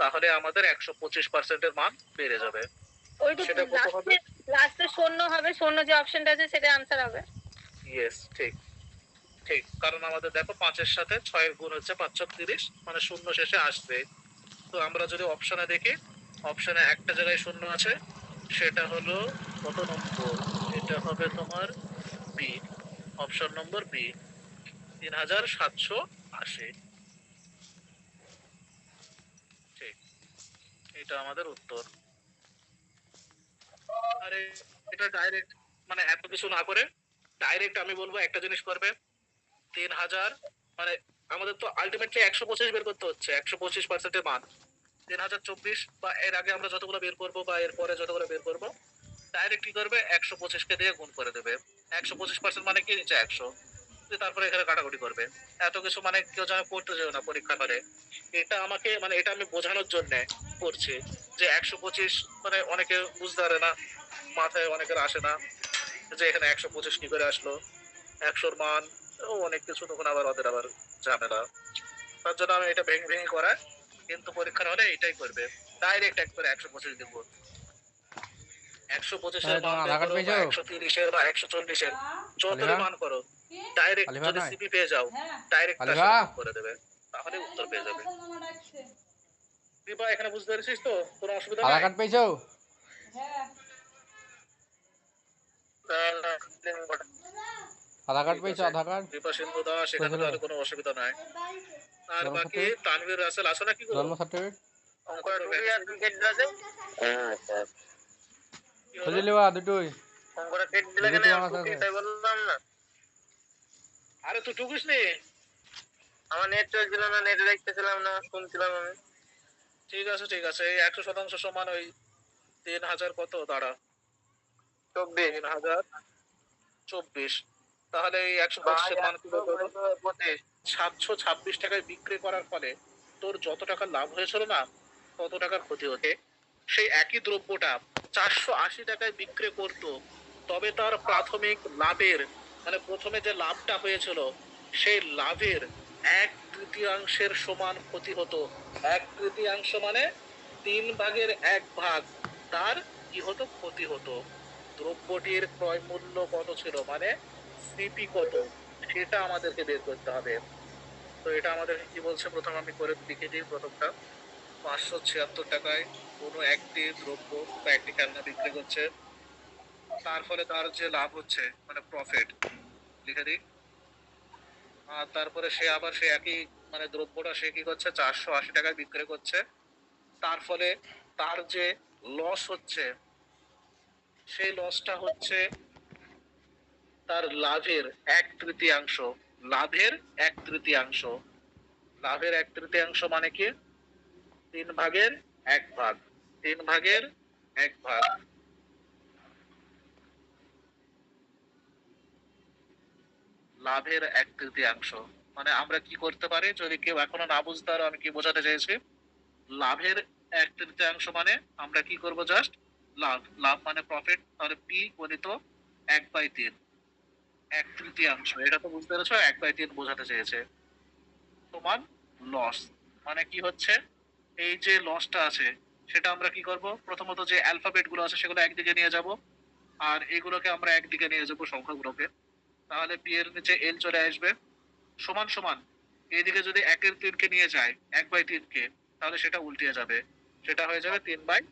তাহলে আমাদের 125%-এর মান বেড়ে যাবে। ওই তো সেটা কত হবে? লাস্টে শূন্য হবে, শূন্য যে অপশনটা আছে সেটা আনসার হবে। ইয়েস, ঠিক ঠিক, কারণ আমাদের দেখো 5-এর সাথে 6-এর গুণ হচ্ছে 530, মানে শূন্য শেষে আসবে। তো আমরা যদি অপশনে দেখি, অপশনে একটা জায়গায় শূন্য আছে, সেটা হলো কত নম্বর? এটা হবে তোমার বি, অপশন নম্বর বি, 3780। ঠিক, এটা আমাদের উত্তর। আরে এটা ডাইরেক্ট, মানে এত কিছু না করে ডাইরেক্ট আমি বলবো একটা জিনিস করবে। 3000, মানে আমাদের তো আলটিমেটলি 125 বের করতে হচ্ছে, 125%-এর মান 3024, বা এর আগে আমরা যতগুলো বের করবো বা এর পরে যতগুলো বের করবো, ডাইরেক্ট কি করবে, 125-কে দিয়ে গুণ করে দেবে। 125% মানে কি, নিচে 100, তারপরে এখানে কাটাকুটি করবে। এত কিছু মানে কেউ যেন করতে যেও না পরীক্ষা করে। এটা আমাকে, মানে এটা আমি বোঝানোর জন্য করছি যে 125, মানে অনেকে বুঝতে পারে না, মাথায় অনেকের আসে না যে এখানে 125 কি করে আসলো, 100-র মান ও অনেক কিছু, তখন আবার ওদের আবার ঝামেলা। তার জন্য আমি এটা ভেঙে ভেঙে করাই, কিন্তু পরীক্ষার হলে এটাই করবে, ডাইরেক্ট একবারে 125 দিব। 125-এর মান বের করো, বা 130-এর বা 140-এর, যতই মান করো, ডাইরেক্ট যদি সিপি পেয়ে যাও, ডাইরেক্ট তার সাথে গুণ করে দেবে, তাহলে উত্তর পেয়ে যাবে। দীপা এখানে বুঝতে পেরেছিস তো, কোনো অসুবিধা নাই? আধার কার্ড পেয়েছো? আধার কার্ড পেয়েছো? আধার কার্ড, দীপা সিন্ধু দাস, এখানে তাহলে কোনো অসুবিধা নাই। আর বাকি তানভীর রাসেল আসো নাকি গো? জন্ম সার্টিফিকেট কি হলো? খুঁজে লিবা দুটোই। আরে তুই ঢুকিস নি? আমার নেট চলছিল না, নেট দেখতেছিলাম না, শুনছিলাম আমি। ঠিক আছে ঠিক আছে, এই 100% সমান ওই 3000 কত দাঁড়া, 3024। তাহলে এই 125-এর মান কি করবো? 726 টাকায় বিক্রি করার ফলে তোর যত টাকা লাভ হয়েছিল না, তত টাকার ক্ষতি হতে, সেই একই দ্রব্যটা 480 টাকায় বিক্রি করতো, তবে তার প্রাথমিক লাভের, মানে প্রথমে যে লাভটা হয়েছিল, সেই লাভের 1/3 সমান ক্ষতি হতো। 1/3 মানে 3 ভাগের 1 ভাগ তার কি হতো, ক্ষতি হতো। দ্রব্যটির ক্রয় মূল্য কত ছিল, মানে সিপি কত, সেটা আমাদেরকে বের করতে হবে। তো এটা আমাদের কি বলছে, প্রথম আমি করে লিখে দিই প্রথমটা। 576 টাকায় কোনো একটি দ্রব্য বা একটি খেলনা বিক্রি করছে, তার ফলে তার যে লাভ হচ্ছে মানে প্রফিট লিখে দিই। আর তারপরে সে আবার সে একই মানে দ্রব্যটা সে কি করছে 480 টাকায় বিক্রি করছে, তার ফলে তার যে লস হচ্ছে সেই লসটা হচ্ছে তার লাভের 1/3। লাভের 1/3। লাভের 1/3 মানে কি 3/1 3/1 লাভের 1/3। মানে আমরা কি করতে পারি, যদি কেউ এখনো না বুঝতে পারো আমি কি বোঝাতে চাইছি, লাভের 1/3 মানে আমরা কি করব, জাস্ট লাভ, লাভ মানে প্রফিট, তাহলে পি গণিত 1/3। 1/3 এটা তো বুঝতে পেরেছো, 1/3 বোঝাতে চেয়েছে সমান লস। মানে কি হচ্ছে, এই যে লসটা আছে সেটা আমরা কি করব, প্রথমত যে অ্যালফাবেট গুলো আছে সেগুলো একদিকে নিয়ে যাব, আর এগুলোকে আমরা একদিকে নিয়ে যাবো সংখ্যাগুলোকে। তাহলে পি এর নিচে এল চলে আসবে, সমান সমান এইদিকে যদি 1/3 কে নিয়ে যায় 1/3 কে, তাহলে সেটা উল্টিয়ে যাবে, সেটা হয়ে যাবে 3/1।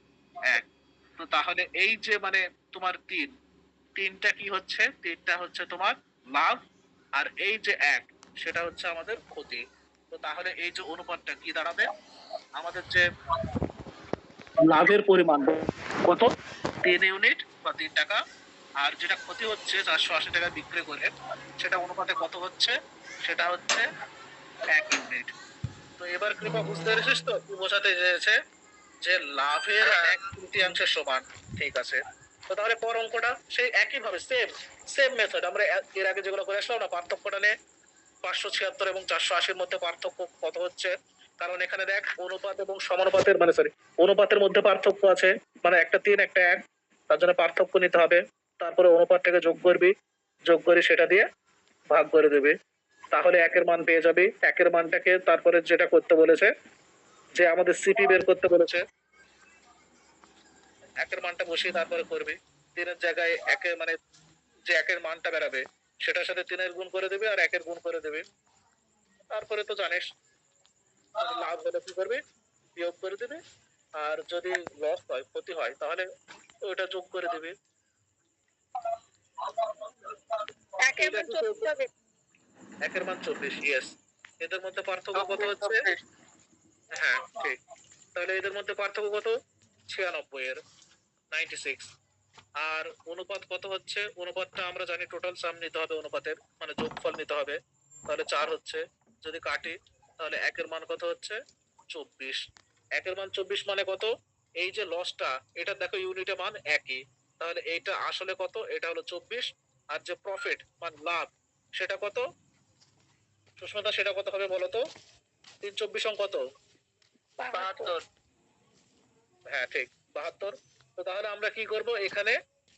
তো তাহলে এই যে মানে তোমার তিনটা কি হচ্ছে, তিনটা হচ্ছে তোমার লাভ, আর এই যে এক সেটা হচ্ছে আমাদের ক্ষতি। তো তাহলে এই যে অনুপাতটা কি দাঁড়াবে, আমাদের যে লাভের পরিমাণ কত 3 ইউনিট বা 3 টাকা, আর যেটা ক্ষতি হচ্ছে 480 টাকা বিক্রি করে সেটা অনুপাতে কত হচ্ছে, সেটা হচ্ছে 1 ইউনিট। তো এবার কৃপা বুঝতে পেরেছিস তো কি বোঝাতে চেয়েছে, যে লাভের 1/3 সমান। ঠিক আছে, তো তাহলে পর অঙ্কটা সেই একই ভাবে সেম সেম মেথড আমরা এর আগে যেগুলো করে আসলাম না, পার্থক্যটা নে 576 এবং 480-র মধ্যে পার্থক্য কত হচ্ছে, কারণ এখানে দেখ অনুপাত এবং সমানুপাতের মানে সরি অনুপাতের মধ্যে পার্থক্য আছে, মানে একটা 3 একটা 1, তার জন্য পার্থক্য নিতে হবে। তারপরে অনুপাতটাকে যোগ করবি, যোগ করে সেটা দিয়ে ভাগ করে দেবে, তাহলে একের মান পেয়ে যাবি। একের মানটাকে তারপরে যেটা করতে বলেছে, যে আমাদের সিপি বের করতে বলেছে, একের মানটা বসিয়ে তারপরে করবি। 3-এর জায়গায় একের মানে যে একের মানটা বেরাবে সেটার সাথে 3-এর গুণ করে দেবে আর 1-এর গুণ করে দেবে। তারপরে তো জানিস লাভ হলে কি করবে, বিয়োগ করে দেবে, আর যদি লস হয় ক্ষতি হয় তাহলে ওটা যোগ করে দেবে। একের মান 24 হবে। একের মান 24, ইয়েস। এদের মধ্যে পার্থক্য কত হচ্ছে, হ্যাঁ ঠিক, তাহলে এদের মধ্যে পার্থক্য কত 96 এর 96। আর অনুপাত কত হচ্ছে, অনুপাতটা আমরা জানি টোটাল সাম নিতে হবে অনুপাতের, মানে যোগফল নিতে হবে, তাহলে 4 হচ্ছে। যদি কাটি তাহলে একের মান কত হচ্ছে 24। একের মান 24 মানে কত, এই যে লসটা এটা দেখো ইউনিটে মান একই, তাহলে এইটা আসলে কত, এটা হলো 24, আর যে প্রফিট মানে লাভ সেটা কত সুস্মিতা, সেটা কত হবে বলো তো, 3 24 কত, 72। হ্যাঁ ঠিক 72। তো তাহলে আমরা কি করব, এখানে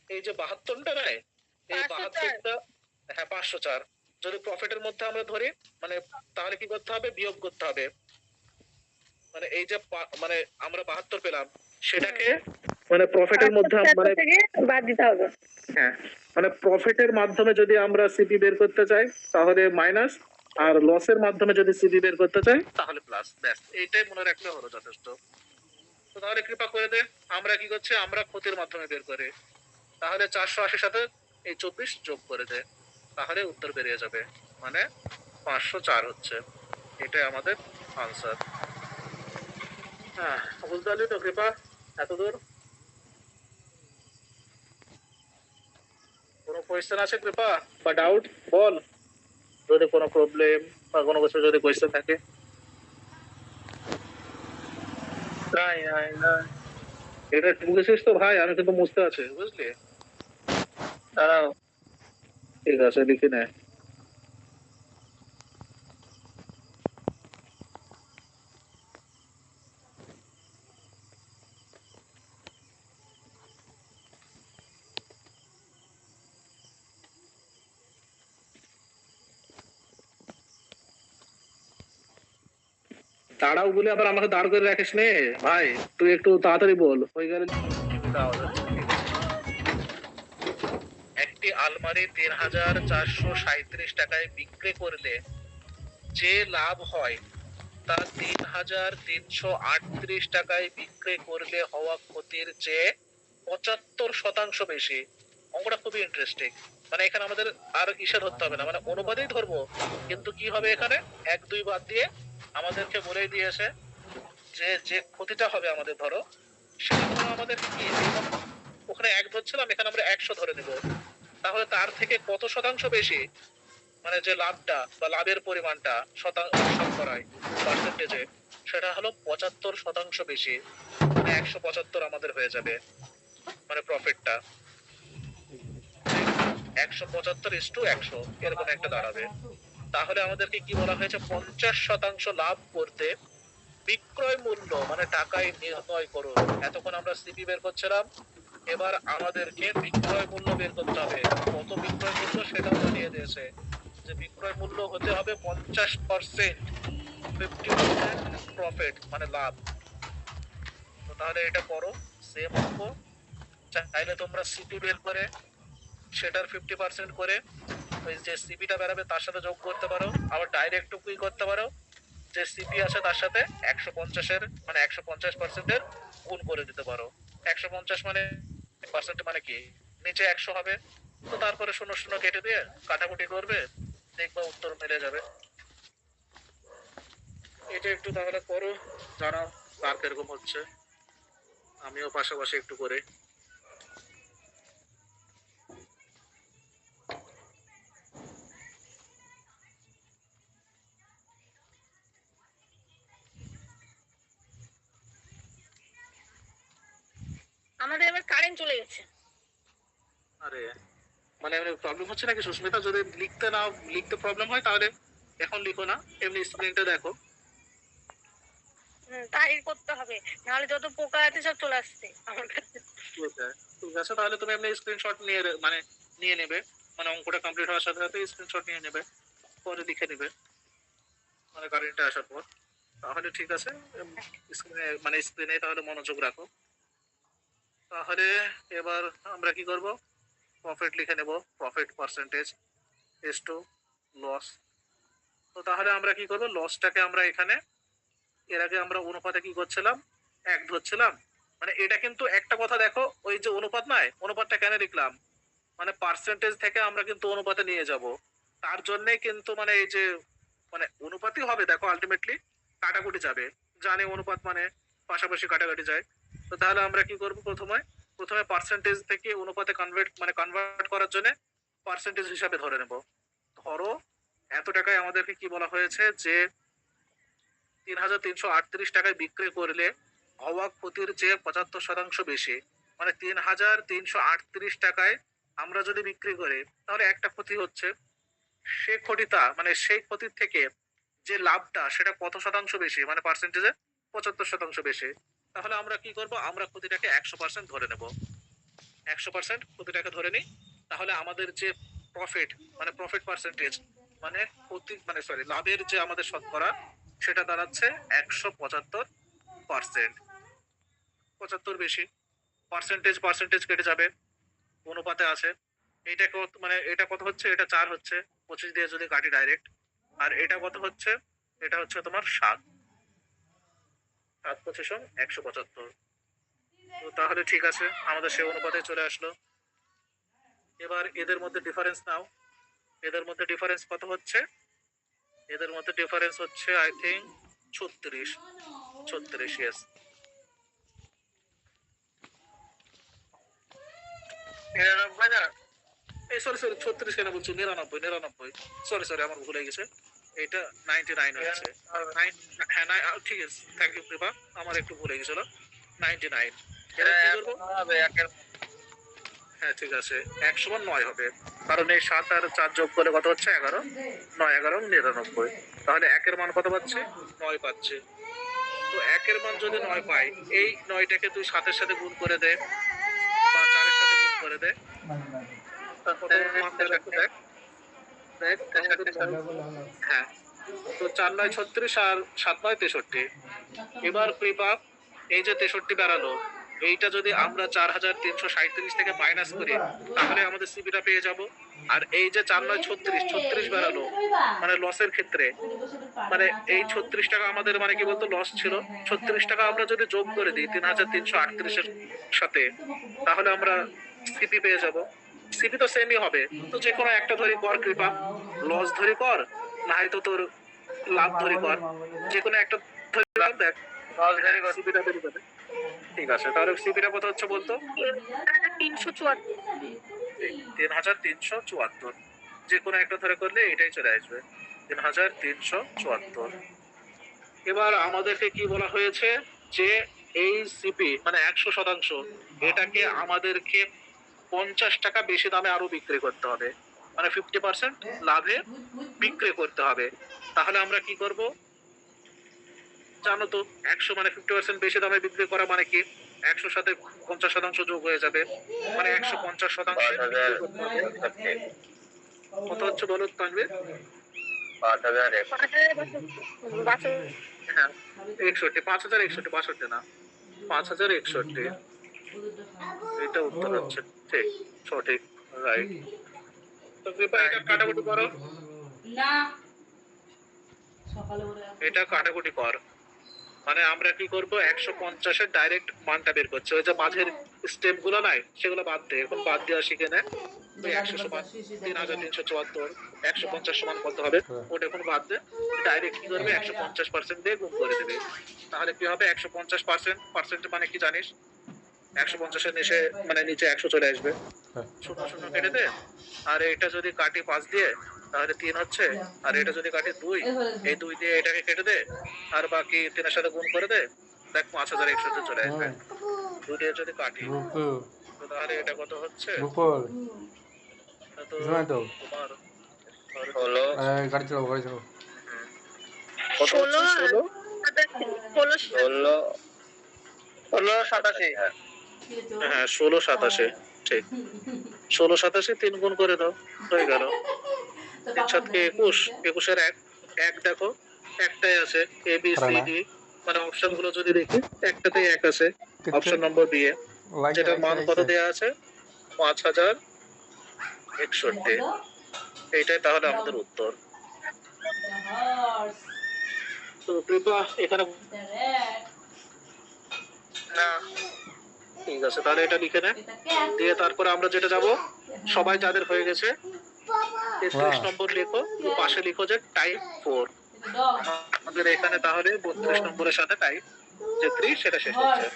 এই যে 72টা নাই, এই 504। 72টা, হ্যাঁ 504 যদি প্রফিটের মধ্যে আমরা ধরি, মানে তাহলে কি করতে হবে, বিয়োগ করতে হবে। মানে এই যে মানে আমরা 72 পেলাম সেটাকে মানে প্রফিটের মধ্যে মানে থেকে বাদ দিতে হবে। হ্যাঁ মানে প্রফিটের মাধ্যমে যদি আমরা সিপি বের করতে চাই তাহলে মাইনাস, আর লসের মাধ্যমে যদি সিপি বের করতে চাই তাহলে প্লাস, ব্যাস এইটাই মনে রাখলে হলো যথেষ্ট। তো তাহলে কৃপা করে দে, আমরা কি করছি, আমরা ক্ষতির মাধ্যমে বের করি, তাহলে 480 সাথে এই 24 যোগ করে দে, তাহলে উত্তর বেরিয়ে যাবে, মানে 504 হচ্ছে। এটাই আমাদের আনসার। হ্যাঁ বুঝতে পারলি তো কৃপা এতদূর? কোনো কোয়েশ্চেন আছে কৃপা বা ডাউট বল, যদি কোনো প্রবলেম বা কোনো কিছু যদি কোয়েশ্চেন থাকে। নাই নাই নাই, এটা বুঝেছিস তো ভাই, আমি কিন্তু মুছতে আছে বুঝলি। দাঁড়াও। ঠিক আছে লিখে নে। দাঁড়াও বলে আবার আমাকে দাঁড় করে রাখিস নে ভাই, তুই একটু তাড়াতাড়ি বল হয়ে গেলে। নর্মালি 3,437 টাকায় বিক্রি করলে যে লাভ হয় তা 3,338 টাকায় বিক্রি করলে হওয়া ক্ষতির চেয়ে 75% বেশি। অঙ্কটা খুবই ইন্টারেস্টিং। মানে এখানে আমাদের আর ইসে ধরতে হবে না, মানে অনুপাতেই ধরবো, কিন্তু কি হবে এখানে 1 2 বাদ দিয়ে আমাদেরকে বলেই দিয়েছে যে যে ক্ষতিটা হবে আমাদের, ধরো সেটা হলো আমাদের কি, ওখানে 1 ধরছিলাম, এখানে আমরা 100 ধরে নেব। তাহলে তার থেকে কত শতাংশ বেশি, মানে যে লাভটা বা লাভের পরিমাণটা শতকরায় পার্সেন্টেজে, সেটা হলো 75% বেশি, মানে 175 আমাদের হয়ে যাবে, মানে প্রফিটটা 175:100 এরকম একটা দাঁড়াবে। তাহলে আমাদেরকে কি বলা হয়েছে, 50% লাভ করতে বিক্রয় মূল্য মানে টাকায় নির্ণয় করুন। এতক্ষণ আমরা সিপি বের করছিলাম, এবার আমাদেরকে বিক্রয় মূল্য বের করতে হবে। কত বিক্রয় মূল্য সেটাও জানিয়ে দিয়েছে যে বিক্রয় মূল্য হতে হবে 50%, 50% প্রফিট মানে লাভ। তো তাহলে এটা করো, সেম অঙ্ক। চাইলে তোমরা সিপি বের করে সেটার 50% করে ওই যে সিপিটা বেরাবে তার সাথে যোগ করতে পারো, আবার ডাইরেক্ট কি করতে পারো, যে সিপি আছে তার সাথে 150 মানে 150% গুণ করে দিতে পারো। 150 মানে পার্সেন্ট মানে কি, নিচে 100 হবে, তো তারপরে 0 0 কেটে দিয়ে কাটাকুটি করবে, দেখবা উত্তর মিলে যাবে। এটা একটু তাহলে করো, জানাও কার কিরকম হচ্ছে, আমিও পাশাপাশি একটু করে। আমাদের এবার কারেন্ট চলে গেছে। আরে মানে প্রবলেম হচ্ছে নাকি সুস্মিতা? যদি লিখতে প্রবলেম হয় তাহলে এখন লিখো না, এমনি স্ক্রিনটা দেখো। তাই করতে হবে, নাহলে যত পোকা আছে সব চলে আসছে আমার কাছে। ঠিক আছে, তাহলে তুমি এমনি স্ক্রিনশট নিয়ে মানে নিয়ে নেবে, মানে অঙ্কটা কমপ্লিট হওয়ার সাথে সাথে স্ক্রিনশট নিয়ে নেবে, পরে লিখে নেবে মানে কারেন্টটা আসার পর। তাহলে ঠিক আছে, স্ক্রিনে তাহলে মনোযোগ রাখো। তাহলে এবার আমরা কি করব, প্রফিট লিখে নেব, profit percentage is to loss. তো তাহলে আমরা কি করব, লসটাকে আমরা এখানে, এর আগে আমরা অনুপাতে কি করছিলাম, 1 ধরছিলাম। মানে এটা কিন্তু একটা কথা দেখো, ওই যে অনুপাত নয়, অনুপাতটা কেন লিখলাম, মানে পার্সেন্টেজ থেকে আমরা কিন্তু অনুপাতে নিয়ে যাব, তার জন্যই কিন্তু মানে এই যে মানে অনুপাতই হবে, দেখো আলটিমেটলি কাটাকুটি যাবে, জানে অনুপাত মানে পাশাপাশি কাটাকাটি যায়। তো তাহলে আমরা কি করব, প্রথমে পার্সেন্টেজ থেকে অনুপাতে কনভার্ট করার জন্য পার্সেন্টেজ হিসাবে ধরে নেব। ধরো এত টাকায় আমাদেরকে কি বলা হয়েছে, যে 3,338 টাকায় বিক্রি করলে হওয়া ক্ষতির চেয়ে 75% বেশি, মানে 3,338 টাকায় আমরা যদি বিক্রি করি তাহলে একটা ক্ষতি হচ্ছে, সে ক্ষতিটা মানে সেই ক্ষতির থেকে যে লাভটা সেটা কত শতাংশ বেশি, মানে পার্সেন্টেজে 75% বেশি। তাহলে আমরা কি করব, আমরা ক্ষতিটাকে 100% ধরে নেব, 100% ক্ষতিটাকে ধরে নিই। তাহলে আমাদের যে প্রফিট মানে প্রফিট পার্সেন্টেজ মানে ক্ষতি মানে সরি লাভের যে আমাদের শতকরা, সেটা দাঁড়াচ্ছে 175%। 75 বেশি, পার্সেন্টেজ কেটে যাবে, অনুপাতে আছে। এইটা মানে এটা কত হচ্ছে, এটা 4 হচ্ছে, 25 দিয়ে যদি কাটি ডাইরেক্ট। আর এটা কত হচ্ছে, এটা হচ্ছে তোমার 7, 7 × 25 = 175। তো তাহলে ঠিক আছে, আমাদের সেই অনুপাতে চলে আসলো। এবার এদের মধ্যে ডিফারেন্স নাও, এদের মধ্যে ডিফারেন্স কত হচ্ছে, এদের মধ্যে ডিফারেন্স হচ্ছে আই থিঙ্ক 36, ইয়েস। এই সরি 36 কেন বলছি, 99, সরি আমার ভুল হয়ে গেছে, এটা 99 হচ্ছে। হ্যাঁ ঠিক আছে, থ্যাংক ইউ কৃপা, আমার একটু ভুল হয়ে গেছিল, 99। এবার কি করবো, হ্যাঁ ঠিক আছে, 109 হবে, কারণ এই 7 আর 4 যোগ করলে কত হচ্ছে 11, 9 11 99। তাহলে 1-এর মান কত পাচ্ছে, 9 পাচ্ছে। তো 1-এর মান যদি 9 পাই, এই 9টাকে তুই 7-এর সাথে গুণ করে দে বা 4-এর সাথে গুণ করে দে, কত মান দেবে একটু দেখ, হ্যাঁ। তো 4 9 36 আর 7 9 63। এবার কৃপা এই যে 63 বেরালো, এইটা যদি আমরা 4,337 থেকে মাইনাস করি তাহলে আমাদের সিপিটা পেয়ে যাব। আর এই যে 4,936 বেরালো মানে লসের ক্ষেত্রে, মানে এই 36 টাকা আমাদের মানে কি বলতো লস ছিল, 36 টাকা আমরা যদি যোগ করে দিই 3,338 এর সাথে, তাহলে আমরা সিপি পেয়ে যাব। সিপি তো সেমই হবে, তো যে কোনো একটা ধরি কর কৃপা, লস ধরি কর না হয়তো তোর লাভ ধরি কর, যে কোনো একটা ধরি কর, দেখ সিপিটা বেরিয়ে যাবে। ঠিক আছে, তাহলে সিপিটা কত হচ্ছে বলতো? 3,374। যে কোনো একটা ধরে করলে এটাই চলে আসবে 3,374। এবার আমাদেরকে কি বলা হয়েছে যে এই সিপি মানে 100%, এটাকে আমাদেরকে 50 টাকা বেশি দামে আরো বিক্রি করতে হবে, মানে 50% লাভে বিক্রি করতে হবে। তাহলে আমরা কি করব জানো তো? 100 মানে 50% বেশি দামে বিক্রি করা মানে কি 100 সাথে 50% যোগ হয়ে যাবে, মানে 150% কত হচ্ছে বলো তানভীর? 5,000 হ্যাঁ 61, 5,061, না 5,061, এটা উত্তর হচ্ছে ঠিক, সঠিক, রাইট। তো কৃপা এটা কাটাকুটি করো, এটা কাটাকুটি কর। মানে আমরা কি করব 150-এর ডাইরেক্ট মানটা বের করছি, ওই যে মাঝের স্টেপ গুলো নাই সেগুলো বাদ দে, এখন বাদ দেওয়া শিখে নে। 100 সমান 3,374, 150 সমান কত হবে ওটা এখন বাদ দে, ডাইরেক্ট কি করবে 150% দিয়ে গুণ করে দেবে। তাহলে কি হবে 150%, মানে কি জানিস? 150-এর নিচে মানে নিচে 100 চলে আসবে, শূন্য শূন্য কেটে দে। আর এটা যদি কাটি 5 দিয়ে তাহলে 3 হচ্ছে, আর এটা যদি কাটি 2, এই 2 দিয়ে এটাকে কেটে দে আর বাকি 3-এর সাথে গুণ করে দে, দেখ 5,100 চলে আসবে। 2 দিয়ে যদি কাটি তো তাহলে এটা কত হচ্ছে? এটা তো তোমার হলো গাড়ি চালাবো গাড়ি চালাবো। কত হচ্ছে? 1687। হ্যাঁ 1687, ঠিক 1687, 3 গুণ করে দাও, হয়ে গেল 3-7-21, 21-এর এক দেখো একটাই আছে, এ বি সি ডি, মানে অপশন গুলো যদি দেখি একটাতেই এক আছে, অপশন নম্বর বি এ, যেটার মান কত দেয়া আছে 5,061, এইটাই তাহলে আমাদের উত্তর। তো কৃপা এখানে না ঠিক আছে, তাহলে এটা লিখে নে, দিয়ে তারপরে আমরা যেটা যাব সবাই যাদের হয়ে গেছে 33 নম্বর লেখো, পাশে লিখো যে টাইপ 4। আমাদের এখানে তাহলে 32 নম্বরের সাথে টাইপ যে 3 সেটা শেষ হচ্ছে।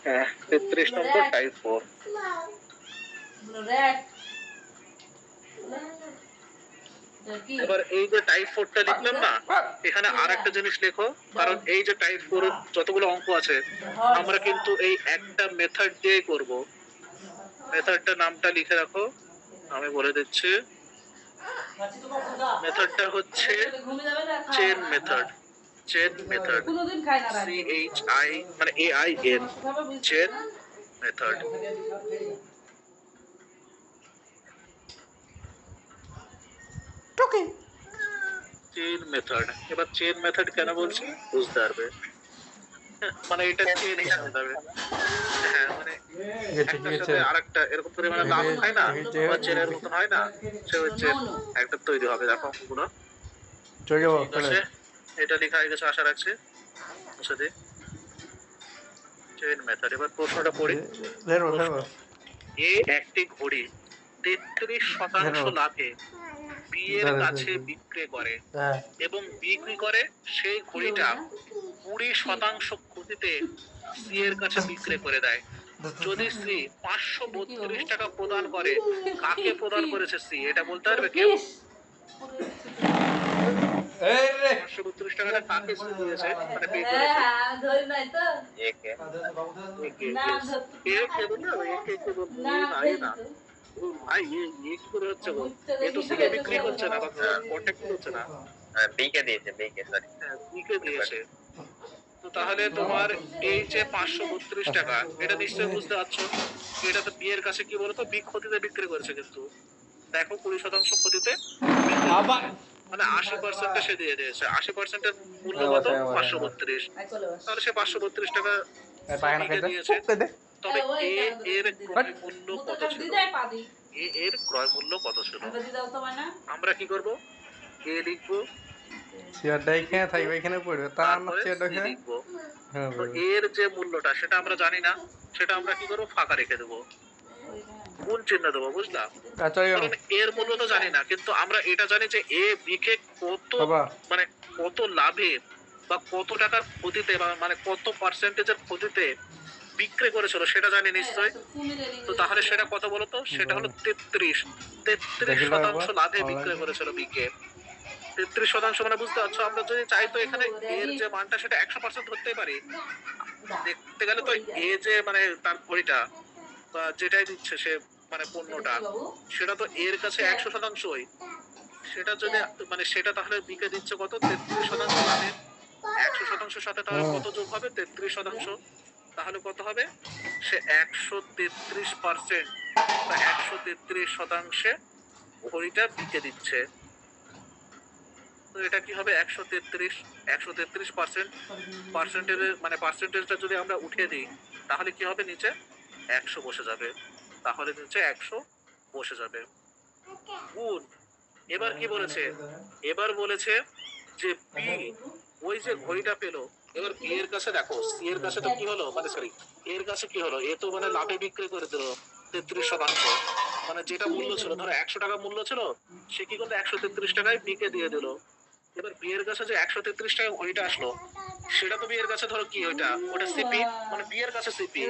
হ্যাঁ 33 নম্বর টাইপ 4। এবার এই যে টাইপ 4টা লিখলাম না, এখানে আরেকটা জিনিস লেখো, কারণ এই যে টাইপ 4 যতগুলো অঙ্ক আছে আমরা কিন্তু এই একটা মেথড দিয়েই করব। মেথডটার নামটা লিখে রাখো, আমি বলে দিচ্ছি। মেথডটা হচ্ছে chain method, chain method, CHI মানে AIN, chain method. Chain method, এবার চেন মেথড কেন বলছি বুঝতে পারবে, মানে এটা চেন হিসাবে যাবে। হ্যাঁ মানে একটার সাথে আরেকটা এরকম করে মানে লাভ হয় না, বা চেনের মতন হয় না, সে হচ্ছে একটা তৈরি হবে। দেখো অঙ্কগুলো ঠিক আছে, এটা লেখা হয়ে গেছে আশা রাখছি, মুছে দিই চেন মেথড। এবার প্রশ্নটা পড়ি। এ একটি ঘড়ি 33% লাভে বি এর কাছে বিক্রি করে এবং বিক্রি করে সেই ঘড়িটা 20% ক্ষতিতে সি এর কাছে বিক্রি করে দেয়। যদি সি 532 টাকা প্রদান করে, কাকে প্রদান করেছে সি এটা বলতে পারবে কেউ? 532 টাকাটা কাকে সি দিয়েছে মানে পে করেছে? একে একে বলতে হবে, একে বলতে হবে না। ভাই এ কি করে হচ্ছে গো? এ তো সিকে বিক্রি করছে না বা কন্ট্যাক্ট করছে না, বিকে দিয়েছে, বিকে সরি বিকে দিয়েছে। তো তাহলে তোমার এই যে 532 টাকা, এটা নিশ্চয়ই বুঝতে পারছো এটা তো বিয়ের কাছে কি বলতো বি ক্ষতিতে বিক্রি করেছে, কিন্তু দেখো 20% ক্ষতিতে মানে 80% সে দিয়ে দিয়েছে। 80% মূল্য কত? 532। তাহলে সে 532 টাকা পায়খানা বিকে খাইতে দিয়েছে। দে তবে এর ক্রয় মূল্য কত ছিল? এর ক্রয় মূল্য কত ছিল? আমরা কি করব? এ লিখবো, চেয়ারটাই খেয়ে থাকবে এখানে পড়বে তা না তারপরে চেয়ারটা সি খেয়ে লিখবো। হ্যাঁ তো এর যে মূল্যটা সেটা আমরা জানি না, সেটা আমরা কি করবো? ফাঁকা রেখে দেবো, গুণ চিহ্ন দেবো, বুঝলা? চলে গেল কারণ এর মূল্য তো জানি না, কিন্তু আমরা এটা জানি যে এ বিকে কত বাবা মানে কত লাভে বা কত টাকার ক্ষতিতে বা মানে কত পার্সেন্টেজের ক্ষতিতে বিক্রি করেছিল সেটা জানি নিশ্চয়। তো তাহলে সেটা কত বলতো? সেটা হলো 33% লাভে বিক্রি করেছিল বিকে। 33% মানে বুঝতে পারছো? আমরা যদি চাই তো এখানে এর যে মানটা সেটা 100% ধরতেই পারি। দেখতে গেলে তো এ যে মানে তার ঘড়িটা বা যেটাই দিচ্ছে সে মানে পণ্যটা, সেটা তো এর কাছে 100%ই। সেটা যদি মানে সেটা তাহলে বিকে দিচ্ছে কত? 33% লাভে। 100%-এর সাথে তাহলে কত যোগ হবে? 33%। তাহলে কত হবে? সে 133% বা 133% ঘড়িটা বিকে দিচ্ছে। তো এটা কি হবে? 133% মানে পার্সেন্টেজটা যদি আমরা উঠিয়ে দিই তাহলে কি হবে? নিচে 100 বসে যাবে। তাহলে নিচে 100 বসে যাবে। গুণ। এবার কি বলেছে? এবার বলেছে যে বি ওই যে ঘড়িটা পেলো, এবার বি এর কাছে দেখো, সি এর কাছে তো কি হলো, মানে সরি এর কাছে কি হলো? এ তো মানে লাভে বিক্রি করে দিল 33%। মানে যেটা মূল্য ছিল, ধরো 100 টাকা মূল্য ছিল, সে কি করলো? 133 টাকায় বিকে দিয়ে দিল। এবার বিয়ের কাছে যে 133 টাকা ঘড়িটা আসলো, সেটা তো বিয়ের কাছে ধরো কি ওটা সিপি, মানে বিয়ের কাছে সিপি,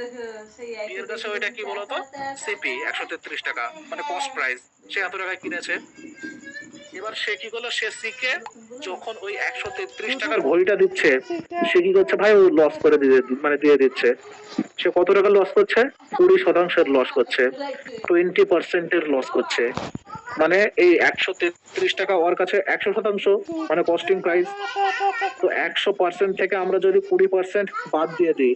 বিয়ের কাছে ওইটা কি বলতো? সিপি 133 টাকা, মানে কস্ট প্রাইস, সে এত টাকায় কিনেছে। এবার সে কি করলো? সে সিকে যখন ওই 133 টাকার ঘড়িটা দিচ্ছে, সে কি করছে ভাই? ও লস করে দিয়ে দিচ্ছে। সে কত টাকা লস করছে? 20% লস করছে, 20% লস করছে। মানে এই 133 টাকা ওর কাছে 100%, মানে কস্টিং প্রাইস। তো 100% থেকে আমরা যদি 20% বাদ দিয়ে দিই,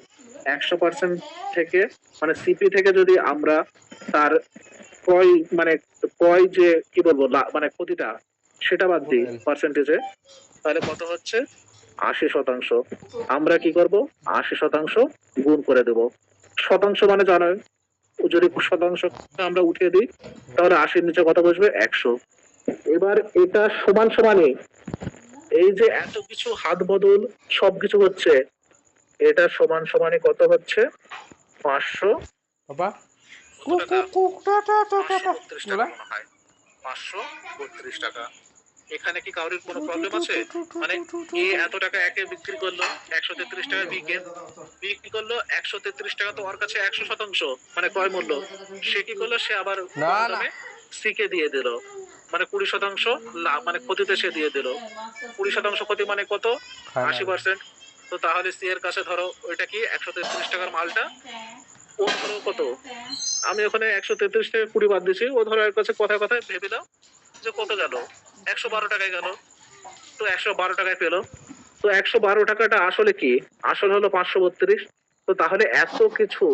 100% থেকে মানে সিপি থেকে যদি আমরা তার ক্রয় মানে ক্রয় যে কি বলবো মানে ক্ষতিটা সেটা বাদ দিই পার্সেন্টেজে, তাহলে কত হচ্ছে? 80%। আমরা কি করব? 80% গুণ করে দেব। শতাংশ মানে জানো, যদি শতাংশ আমরা উঠিয়ে দিই তাহলে 80-র নিচে কত বসবে? 100। এবার এটা সমান সমানই, এই যে এত কিছু হাত বদল সবকিছু হচ্ছে, এটা সমান সমানই কত হচ্ছে? 500 বাবা টাকা, 532 টাকা মনে হয়, 532 টাকা। এখানে কি কারোর কোনো প্রবলেম আছে? মানে এ এত টাকা একে বিক্রি করলো 133 টাকা, বিক্রি করলো 133 টাকা, তো ওর কাছে 100%, মানে ক্রয় মূল্য। সে কি করলো? সে আবার না কম না দামে সিকে দিয়ে দিল, মানে 20% লাভ, মানে ক্ষতিতে সে দিয়ে দিল। 20% ক্ষতি মানে কত? 80%। তো তাহলে সি এর কাছে ধরো ওইটা কি 133 টাকার মালটা, ও ধরো কত? আমি ওখানে 133 থেকে 20 বাদ দিচ্ছি, ও ধরো এর কাছে কথায় কথায় ভেবে দাও যে কত গেল? 112 টাকায় গেল। তো 112 টাকায় পেলো। তো 112 টাকাটা আসলে কি? আসলে হলো 532। তো তাহলে এত কিছু,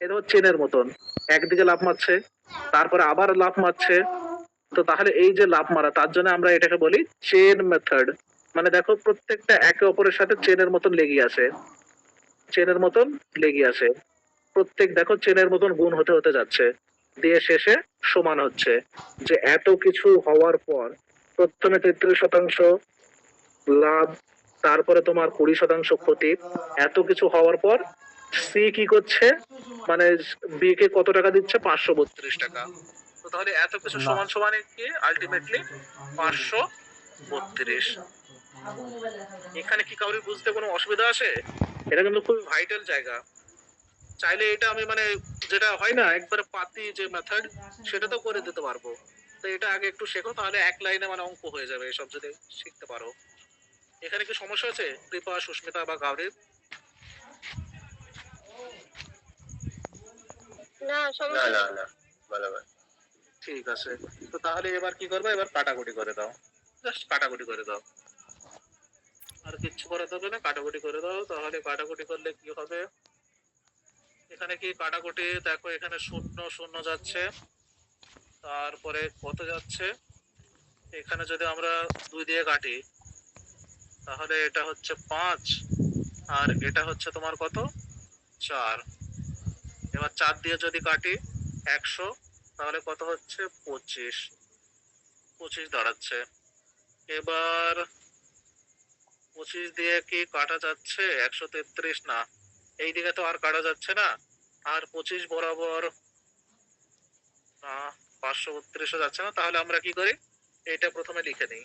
এটা হচ্ছে চেনের মতন, একদিকে লাভ মারছে, তারপরে আবার লাভ মারছে। তো তাহলে এই যে লাভ মারা, তার জন্য আমরা এটাকে বলি চেন মেথড। মানে দেখো প্রত্যেকটা একে অপরের সাথে চেনের মতন লেগে আছে, চেনের মতন লেগে আছে। প্রত্যেক দেখো চেনের মতন গুণ হতে হতে যাচ্ছে, দিয়ে শেষে সমান হচ্ছে। যে এত কিছু হওয়ার পর প্রথমে 33% লাভ, তারপরে তোমার 20% ক্ষতি, এত কিছু হওয়ার পর সি কি করছে? মানে বি কে কত টাকা দিচ্ছে? 532 টাকা। তো তাহলে এত কিছু না সমান সমান কি আলটিমেটলি 532। এখানে কি কাউরি বুঝতে কোনো অসুবিধা আছে? এটা কিন্তু খুব ভাইটাল জায়গা। চাইলে এটা আমি মানে যেটা হয় না একবারে পাতি যে মেথড, সেটা তো করে দিতে পারবো। তো এটা আগে একটু শেখো, তাহলে এক লাইনে মানে অঙ্ক হয়ে যাবে এসব যদি শিখতে পারো। এখানে কি সমস্যা আছে কৃপা, সুস্মিতা বা গাউরির? না সমস্যা নেই। ঠিক আছে। তো তাহলে এবার কি করবে? এবার কাটাকুটি করে দাও, জাস্ট কাটাকুটি করে দাও, আর কিচ্ছু করে দেবে না, কাটাকুটি করে দাও। তাহলে কাটাকুটি করলে কি হবে? এখানে কি কাটাকুটি দেখো, এখানে শূন্য শূন্য যাচ্ছে, তারপরে কত যাচ্ছে? এখানে যদি আমরা 2 দিয়ে কাটি তাহলে এটা হচ্ছে 5 আর এটা হচ্ছে তোমার কত 4। এবার 4 দিয়ে যদি কাটি 100 তাহলে কত হচ্ছে 25, 25 দাঁড়াচ্ছে। এবার 25 দিয়ে কি কাটা যাচ্ছে 133? না, এইদিকে তো আর কাটা যাচ্ছে না। আর 25 বরাবর 532 যাচ্ছে না। তাহলে আমরা কি করি, এটা প্রথমে লিখে নিই,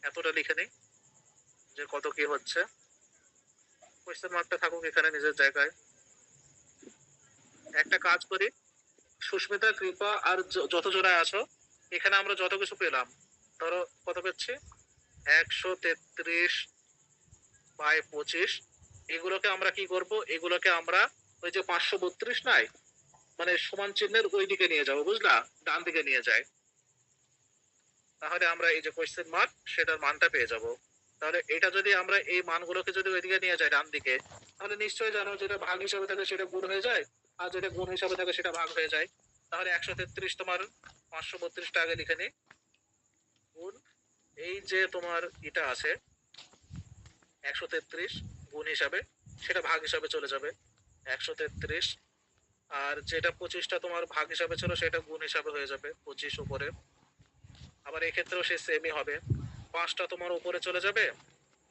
এতটা লিখে নিই যে কত কি হচ্ছে। কোয়েশ্চেন মার্কটা থাকুক এখানে নিজের জায়গায়। একটা কাজ করি, সুস্মিতা, কৃপা আর যত জনায় আছো এখানে আমরা যত কিছু পেলাম, ধরো কত পেয়েছি 133/25, এগুলোকে আমরা কি করব, এগুলোকে আমরা ওই যে 532 নাই, মানে সমান চিহ্নের ওই দিকে নিয়ে যাবো, বুঝলা, ডান দিকে নিয়ে যায়। তাহলে আমরা এই যে কোয়েশ্চেন মার্ক সেটার মানটা পেয়ে যাব। তাহলে এটা যদি আমরা এই মানগুলোকে যদি ওইদিকে নিয়ে যাই ডান দিকে, তাহলে নিশ্চয়ই জানো যেটা ভাগ হিসাবে থাকে সেটা গুণ হয়ে যায়, আর যেটা গুণ হিসাবে থাকে সেটা ভাগ হয়ে যায়। তাহলে 133 তোমার 532টা আগে লিখে নি, গুণ এই যে তোমার এটা আছে 133 গুণ হিসাবে, সেটা ভাগ হিসাবে চলে যাবে 133, আর যেটা 25টা তোমার ভাগ হিসাবে ছিল সেটা গুণ হিসাবে হয়ে যাবে 25 উপরে। আবার এক্ষেত্রেও সে সেমই হবে, 5টা তোমার উপরে চলে যাবে,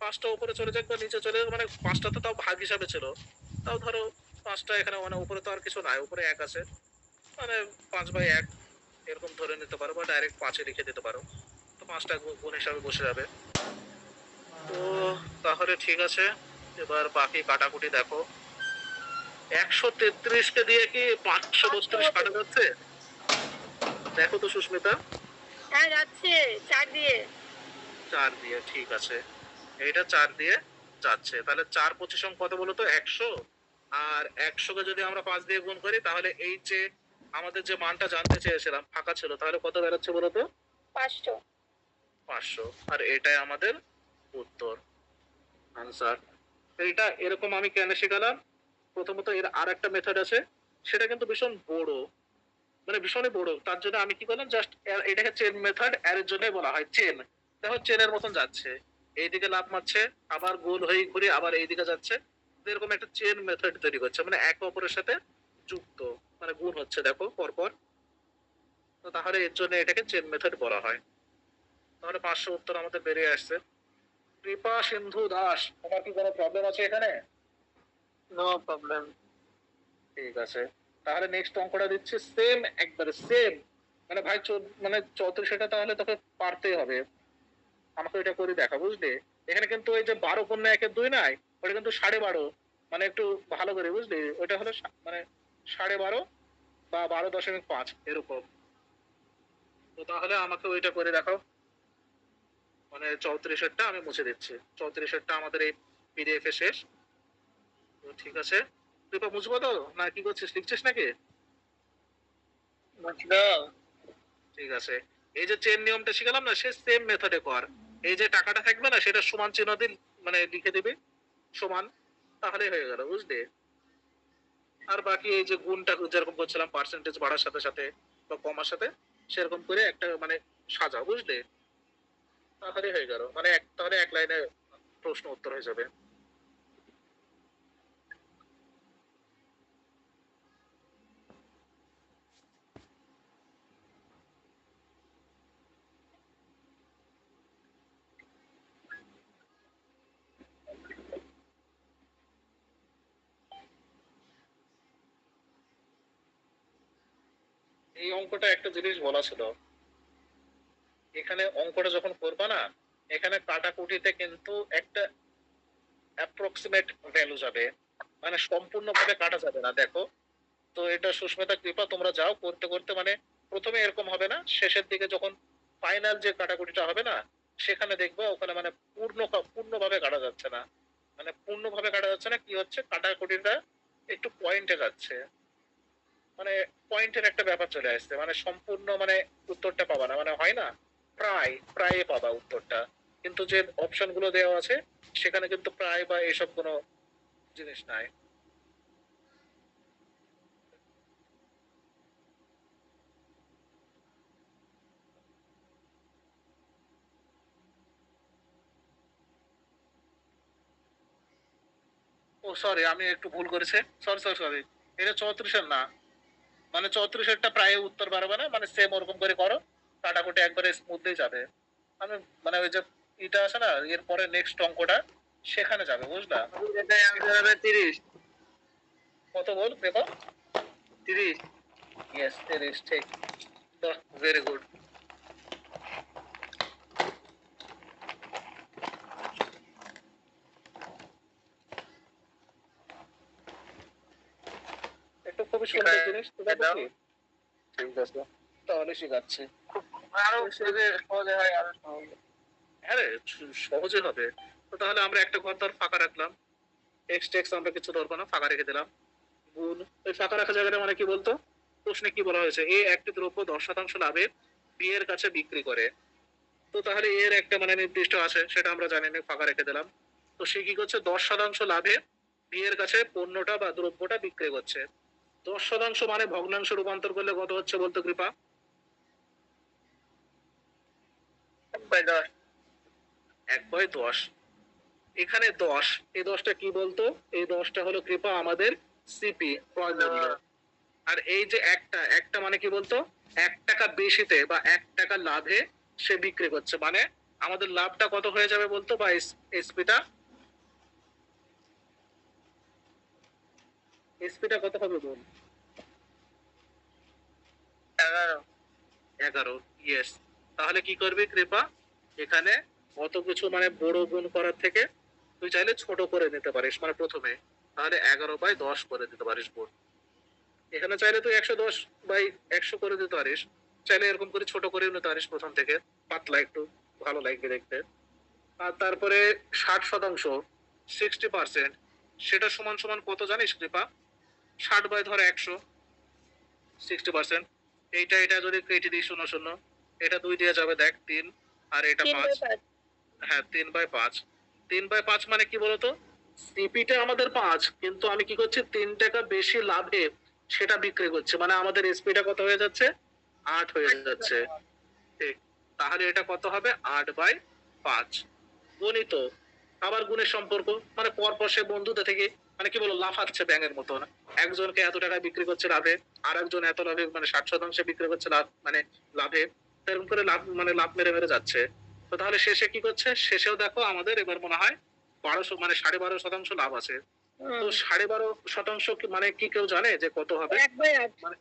5টা উপরে চলে যাবে বা নিচে চলে যাবে, মানে 5টা তো তাও ভাগ হিসাবে ছিল, তাও ধরো 5টা এখানে, মানে উপরে তো আর কিছু নাই, উপরে 1 আছে, মানে 5/1 এরকম ধরে নিতে পারো, বা ডাইরেক্ট 5-এ লিখে দিতে পারো। তো 5টা গুণ হিসাবে বসে যাবে। তো তাহলে ঠিক আছে, এবার বাকি কাটাকুটি দেখো। 133কে দিয়ে কি 532 কাটা যাচ্ছে? দেখো তো সুস্মিতা। হ্যাঁ যাচ্ছে, 4 দিয়ে। 4 দিয়ে, ঠিক আছে, এইটা 4 দিয়ে যাচ্ছে। তাহলে 4×25 কত বলো তো 100, আর 100কে যদি আমরা 5 দিয়ে গুণ করি তাহলে এই যে আমাদের যে মানটা জানতে চেয়েছিলাম ফাঁকা ছিল, তাহলে কত বেরোচ্ছে বলো তো 500। 500, আর এটাই আমাদের উত্তর, আনসার। এটা এরকম আমি কেন শেখালাম, প্রথমত এর আর একটা মেথড আছে, সেটা কিন্তু ভীষণ বড়, মানে ভীষণই বড়, তার জন্য আমি কি করলাম, জাস্ট এটাকে চেন মেথড এর জন্যই বলা হয় চেন। দেখো চেনের মতন যাচ্ছে, এইদিকে লাফ মারছে, আবার গোল হয়ে ঘুরে আবার এইদিকে যাচ্ছে, তো এরকম একটা চেন মেথড তৈরি করছে, মানে একে অপরের সাথে যুক্ত, মানে গুণ হচ্ছে দেখো পরপর। তো তাহলে এর জন্য এটাকে চেন মেথড বলা হয়। তাহলে 500 উত্তর আমাদের বেরিয়ে আসছে। কৃপা সিন্ধু দাস, তোমার কি কোনো প্রবলেম আছে এখানে? No problem. ঠিক আছে, তাহলে নেক্সট অঙ্কটা দিচ্ছি, সেম একবারে সেম, মানে ভাই মানে 34টা তাহলে তোকে পারতেই হবে, আমাকে এটা করে দেখা, বুঝলি। এখানে কিন্তু ওই যে 12×1=2 নাই, ওটা কিন্তু 12.5, মানে একটু ভালো করে বুঝলি, ওটা হলো মানে 12.5 বা 12.5 এরকম। তো তাহলে আমাকে ওইটা করে দেখাও, মানে 34টা আমি মুছে দিচ্ছি, 34টা আমাদের এই পিডিএফ এ শেষ। তো ঠিক আছে, তুই তো মুছবো তো, না কি করছিস, লিখছিস নাকি? বুঝলাম। ঠিক আছে, এই যে চেন নিয়মটা শিখালাম না, সে সেম মেথডে কর। এই যে টাকাটা থাকবে না সেটা সমান চিহ্ন দিন, মানে লিখে দিবি সমান, তাহলেই হয়ে গেল, বুঝলি। আর বাকি এই যে গুণটা যেরকম করছিলাম পার্সেন্টেজ বাড়ার সাথে সাথে বা কমার সাথে, সেরকম করে একটা মানে সাজাও, বুঝলি, তাহলে হয়ে গেল, মানে তাহলে এক লাইনে প্রশ্ন উত্তর হয়ে যাবে। এই অঙ্কটা একটা জিনিস বলা ছিল, এখানে অঙ্কটা যখন করবা না, এখানে কাটাকুটিতে কিন্তু একটা অ্যাপ্রক্সিমেট ভ্যালু যাবে, মানে সম্পূর্ণভাবে কাটা যাবে না, দেখো। তো এটা সুস্মিতা, কৃপা, তোমরা যাও করতে করতে, মানে প্রথমে এরকম হবে না, শেষের দিকে যখন ফাইনাল যে কাটাকুটিটা হবে না, সেখানে দেখবো ওখানে মানে পূর্ণভাবে কাটা যাচ্ছে না, মানে পূর্ণভাবে কাটা যাচ্ছে না, কি হচ্ছে কাটাকুটিটা একটু পয়েন্টে যাচ্ছে, মানে পয়েন্টের একটা ব্যাপার চলে আসছে, মানে সম্পূর্ণ মানে উত্তরটা পাবা না, মানে হয় না, প্রায় প্রায় পাবা উত্তরটা, কিন্তু যে অপশন গুলো দেওয়া আছে সেখানে কিন্তু প্রায় বা এসব কোনো জিনিস নাই। ও সরি, আমি একটু ভুল করেছি, সরি সরি সরি, এটা 34-এর না, মানে 34-এরটা প্রায় উত্তর পারবে না, মানে সেম ওরকম করে করো, কাটাকুটি একবারে স্মুথলি যাবে। আমি মানে ওই যে এটা আছে না, এরপরে নেক্সট অঙ্কটা সেখানে যাবে, বুঝলা? এটাই আনসার হবে 30। কত বল দেখো? 30। ইয়েস 30, ঠিক। Very good. একটু খুবই সুন্দর জিনিস, ঠিক আছে কি? ঠিক আছে, তাহলে শিখাচ্ছি। আরো যদি সহজে হয় আরো সহজ। হ্যাঁ রে, সহজে হবে। তো তাহলে আমরা একটা ঘর ধর ফাঁকা রাখলাম, এক্স টেক্স আমরা কিছু ধরবো না, ফাঁকা রেখে দিলাম। গুণ, ওই ফাঁকা রাখা জায়গাটা মানে কি বলতো? প্রশ্নে কি বলা হয়েছে? এ একটি দ্রব্য 10% লাভে বি এর কাছে বিক্রি করে। তো তাহলে এর একটা মানে নির্দিষ্ট আছে, সেটা আমরা জানি না, ফাঁকা রেখে দিলাম। তো সে কি করছে? 10% লাভে বি এর কাছে পণ্যটা বা দ্রব্যটা বিক্রি করছে। 10% মানে ভগ্নাংশ রূপান্তর করলে কত হচ্ছে বলতো কৃপা? 1/10। 1/10। এখানে 10, এই 10টা কি বলতো? এই 10টা হলো কৃপা আমাদের সিপি, ক্রয় মূল্য। আর এই যে একটা একটা মানে কি বলতো? 1 টাকা বেশিতে বা 1 টাকা লাভে সে বিক্রি করছে, মানে আমাদের লাভটা কত হয়ে যাবে বলতো? বা এসপিটা এসপিটা কত হবে বল? 11। 11, ইয়েস। তাহলে কি করবি কৃপা? এখানে অত কিছু মানে বড় গুণ করার থেকে তুই চাইলে ছোট করে নিতে পারিস, মানে প্রথমে তাহলে 11/10 করে দিতে পারিস গুণ। এখানে চাইলে তুই 110/100 করে দিতে পারিস, চাইলে এরকম করে ছোট করে নিতে পারিস প্রথম থেকে, পাতলা একটু ভালো লাগবে দেখতে। আর তারপরে 60%, 60%, সেটা সমান সমান কত জানিস কৃপা? 60/100, 60%। এটা যদি কেটে দিই 0 0, এটা 2 দিয়ে যাবে, দেখ 3, আর এটা 5। হ্যাঁ 3/5। 3/5 মানে কি বলতো? সিপিটা আমাদের 5, কিন্তু আমি কি করছি? 3 টাকা বেশি লাভে সেটা বিক্রি করছে, মানে আমাদের এসপিটা কত হয়ে যাচ্ছে? 8 হয়ে যাচ্ছে। ঠিক, তাহলে এটা কত হবে? 8/5 গণিত। আবার গুণের সম্পর্ক, মানে পরপর সে বন্ধুদের থেকে মানে কি বলবো, লাফাচ্ছে ব্যাঙের মতন। একজনকে এত টাকা বিক্রি করছে লাভে, আর একজন এত লাভে, মানে 60% বিক্রি করছে লাভ মানে লাভে, এরকম করে লাভ মানে লাভ মেরে মেরে যাচ্ছে। তো তাহলে শেষে কি করছে? শেষেও দেখো আমাদের এবার মনে হয় 1200 মানে 12.5% লাভ আছে। তো 12.5% মানে কি কেউ জানে যে কত হবে? 1/8। মানে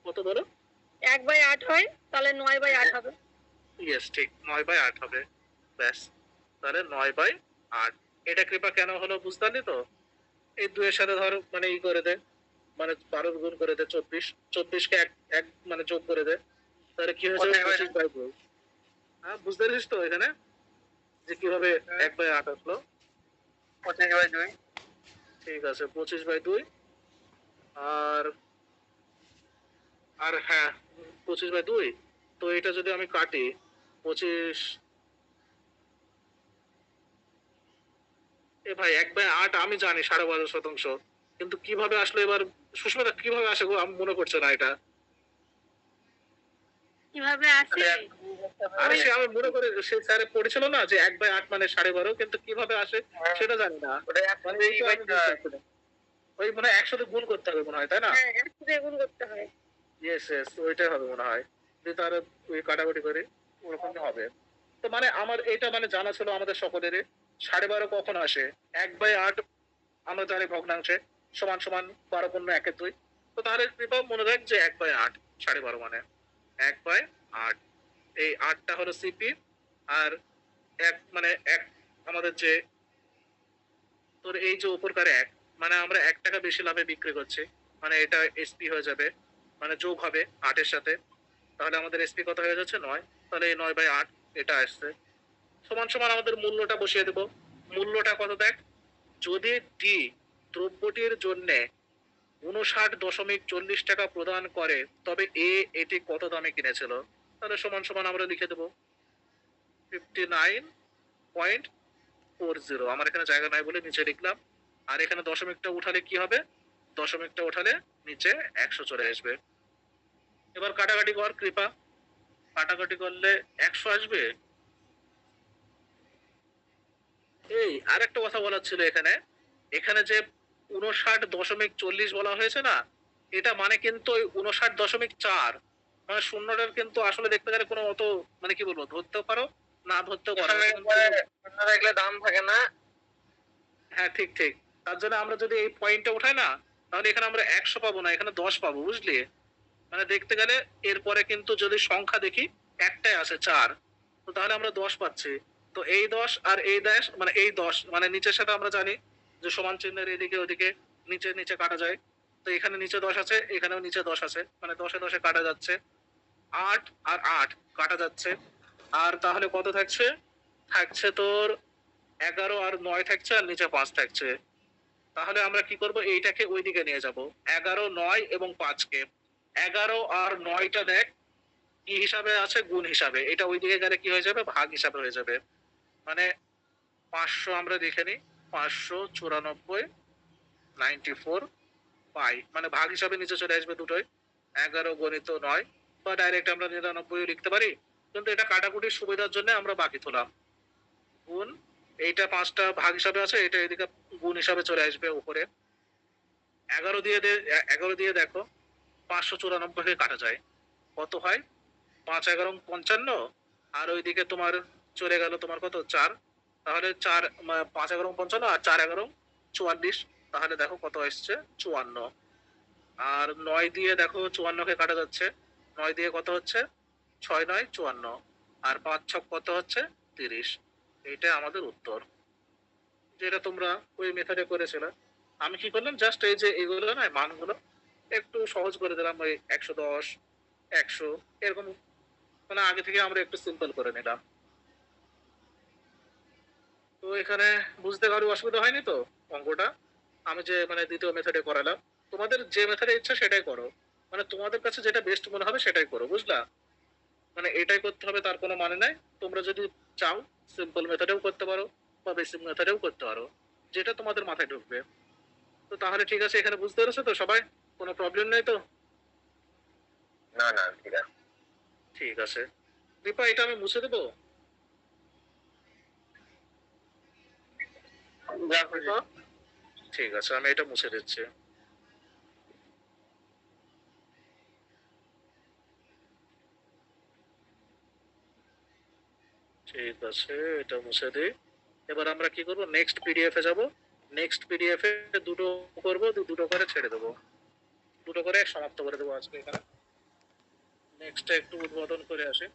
কত বলো? 1/8 হয়, তাহলে 9/8 হবে। ইয়েস, ঠিক, 9/8 হবে। ব্যাস, তাহলে 9/8। এটা কৃপা কেন হলো বুঝতে পারলি তো? এই 2 এর সাথে ধর মানে ই করে দে, মানে 12 গুণ করে দে 24, 24 কে এক এক মানে যোগ করে দে, তাহলে কি হয়ে যাবে? 25/2। হ্যাঁ বুঝতে পেরেছিস তো এখানে যে কিভাবে 1/8 আসলো? 25/2। ঠিক আছে, 25/2। আর আর হ্যাঁ 25/2। তো এটা যদি আমি কাটি, 25, এ ভাই 1/8 আমি জানি 12.5%, কিন্তু কিভাবে আসলো এবার? সুস্মিতা কিভাবে আসে গো? আমি মনে করছে না এটা। কিভাবে আসে? আরে সে আমি মনে করি সে স্যারে পড়েছিল না যে 1/8 মানে 12.5, কিন্তু কিভাবে আসে সেটা জানি না। ওটা মানে 1 এইটা আমি বুঝতে পারছি না। ওই মানে 100 গুণ করতে হবে মনে হয়, তাই না? হ্যাঁ, একসাথে গুণ করতে হয়। ইয়েস ইয়েস, ওইটাই হবে মনে হয়। যদি তার ওই কাটাকুটি করে ওরকমই হবে। তো মানে আমার এটা মানে জানা ছিল আমাদের সকলেরই। 12.5 কখন আসে? 1/8 আমরা জানি ভগ্নাংশে সমান সমান 12 × 1 = 2। তো তাহলে কৃপা মনে রাখ যে 1/8, 12.5 মানে 1/8। এই 8টা হলো সিপি, আর এক মানে এক আমাদের যে তোর এই যে উপরকার 1, মানে আমরা 1 টাকা বেশি লাভে বিক্রি করছি, মানে এটা এসপি হয়ে যাবে, মানে যোগ হবে 8 এর সাথে। তাহলে আমাদের এসপি কত হয়ে যাচ্ছে? 9। তাহলে এই 9/8 এটা আসছে, সমান সমান আমাদের মূল্যটা বসিয়ে দেবো। মূল্যটা কত দেখ? যদি ডি দ্রব্যটির জন্য 59.40 টাকা প্রদান করে, তবে এ এটি কত দামে কিনেছিল? তাহলে সমান সমান আমরা লিখে দেবো 59.40। আমার এখানে জায়গা নাই বলে নিচে লিখলাম। আর এখানে দশমিকটা উঠালে কি হবে? দশমিকটা উঠালে নিচে 100 চলে আসবে। এবার কাটাকাটি কর কৃপা, কাটাকাটি করলে 100 আসবে। এই আরেকটা কথা বলার ছিল এখানে, এখানে যে 59.40 বলা হয়েছে না, এটা মানে কিন্তু ওই 59.4, মানে শূন্যটার কিন্তু আসলে দেখতে গেলে কোনো অত মানে কি বলবো, ধরতেও পারো না ধরতেও পারো। এখানে একবারে শূন্য থাকলে দাম থাকে না। হ্যাঁ ঠিক ঠিক, তার জন্য আমরা যদি এই পয়েন্টটা উঠাই না, তাহলে এখানে আমরা 100 পাবো না, এখানে 10 পাবো, বুঝলি? মানে দেখতে গেলে এরপরে কিন্তু যদি সংখ্যা দেখি একটাই আছে 4, তো তাহলে আমরা 10 পাচ্ছি। তো এই 10 আর এই 10 মানে এই 10 মানে নিচের সাথে আমরা জানি যে সমান চিহ্নের এদিকে ওদিকে নিচে নিচে কাটা যায়। তো এখানে নিচে 10 আছে, এখানেও নিচে 10 আছে, মানে 10 এ 10 এ কাটা যাচ্ছে। 8 আর 8 কাটা যাচ্ছে। আর তাহলে কত থাকছে? থাকছে তোর 11 আর 9 থাকছে, আর নিচে 5 থাকছে। তাহলে আমরা কি করব, এইটাকে ওইদিকে নিয়ে যাব, 11, 9 এবং 5 কে। 11 আর 9টা দেখ কি হিসাবে আছে, গুণ হিসাবে। এটা ওইদিকে গেলে কি হয়ে যাবে, ভাগ হিসাবে হয়ে যাবে। মানে 500 আমরা দেখে নিই, 594 94 পাই, মানে ভাগ হিসাবে নিচে চলে আসবে দুটোই, 11 গণিত 9, বা ডাইরেক্ট আমরা 99 লিখতে পারি, কিন্তু এটা কাটাকুটির সুবিধার জন্য আমরা বাকি তোলাম। গুণ, এইটা 5টা ভাগ হিসাবে আছে, এটা এদিকে গুণ হিসাবে চলে আসবে উপরে। 11 দিয়ে 11 দিয়ে দেখো 594 কে কাটা যায়, কত হয়? 5 11 55, আর ওইদিকে তোমার চলে গেল তোমার কত, 4। তাহলে 4 5 11 55 আর 4 11 44, তাহলে দেখো কত আসছে, 54। আর 9 দিয়ে দেখো 54 কে কাটা যাচ্ছে, 9 দিয়ে কত হচ্ছে, 6 9 54, আর 5 6 কত হচ্ছে, 30। এইটা আমাদের উত্তর, যেটা তোমরা ওই মেথডে করেছিলে। আমি কি করলাম, জাস্ট এই যে এগুলো না মানগুলো একটু সহজ করে দিলাম, ওই 110 100 এরকম, মানে আগে থেকে আমরা একটু সিম্পল করে নিলাম। তো এখানে বুঝতে কারো অসুবিধা হয়নি তো অঙ্কটা? আমি যে মানে দ্বিতীয় মেথডে করালাম, তোমাদের যে মেথডে ইচ্ছা সেটাই করো, মানে তোমাদের কাছে যেটা বেস্ট মনে হবে সেটাই করো, বুঝলা? মানে এটাই করতে হবে তার কোনো মানে নাই। তোমরা যদি চাও সিম্পল মেথডেও করতে পারো বা বেসিক মেথডেও করতে পারো, যেটা তোমাদের মাথায় ঢুকবে। তো তাহলে ঠিক আছে, এখানে বুঝতে পেরেছো তো সবাই? কোনো প্রবলেম নেই তো? না না, ঠিক আছে। ঠিক আছে। দীপা, এটা আমি মুছে দেবো? যা খুশি। ঠিক আছে, আমি এটা মুছে দিচ্ছি। ঠিক আছে, এটা মুছে দিই। এবার আমরা কি করবো, নেক্সট পিডিএফ এ যাব। নেক্সট পিডিএফ এ দুটো করবো, দুটো করে ছেড়ে দেবো, দুটো করে সমাপ্ত করে দেবো আজকে এখানে। নেক্সটটা একটু উদ্বোধন করে আসি।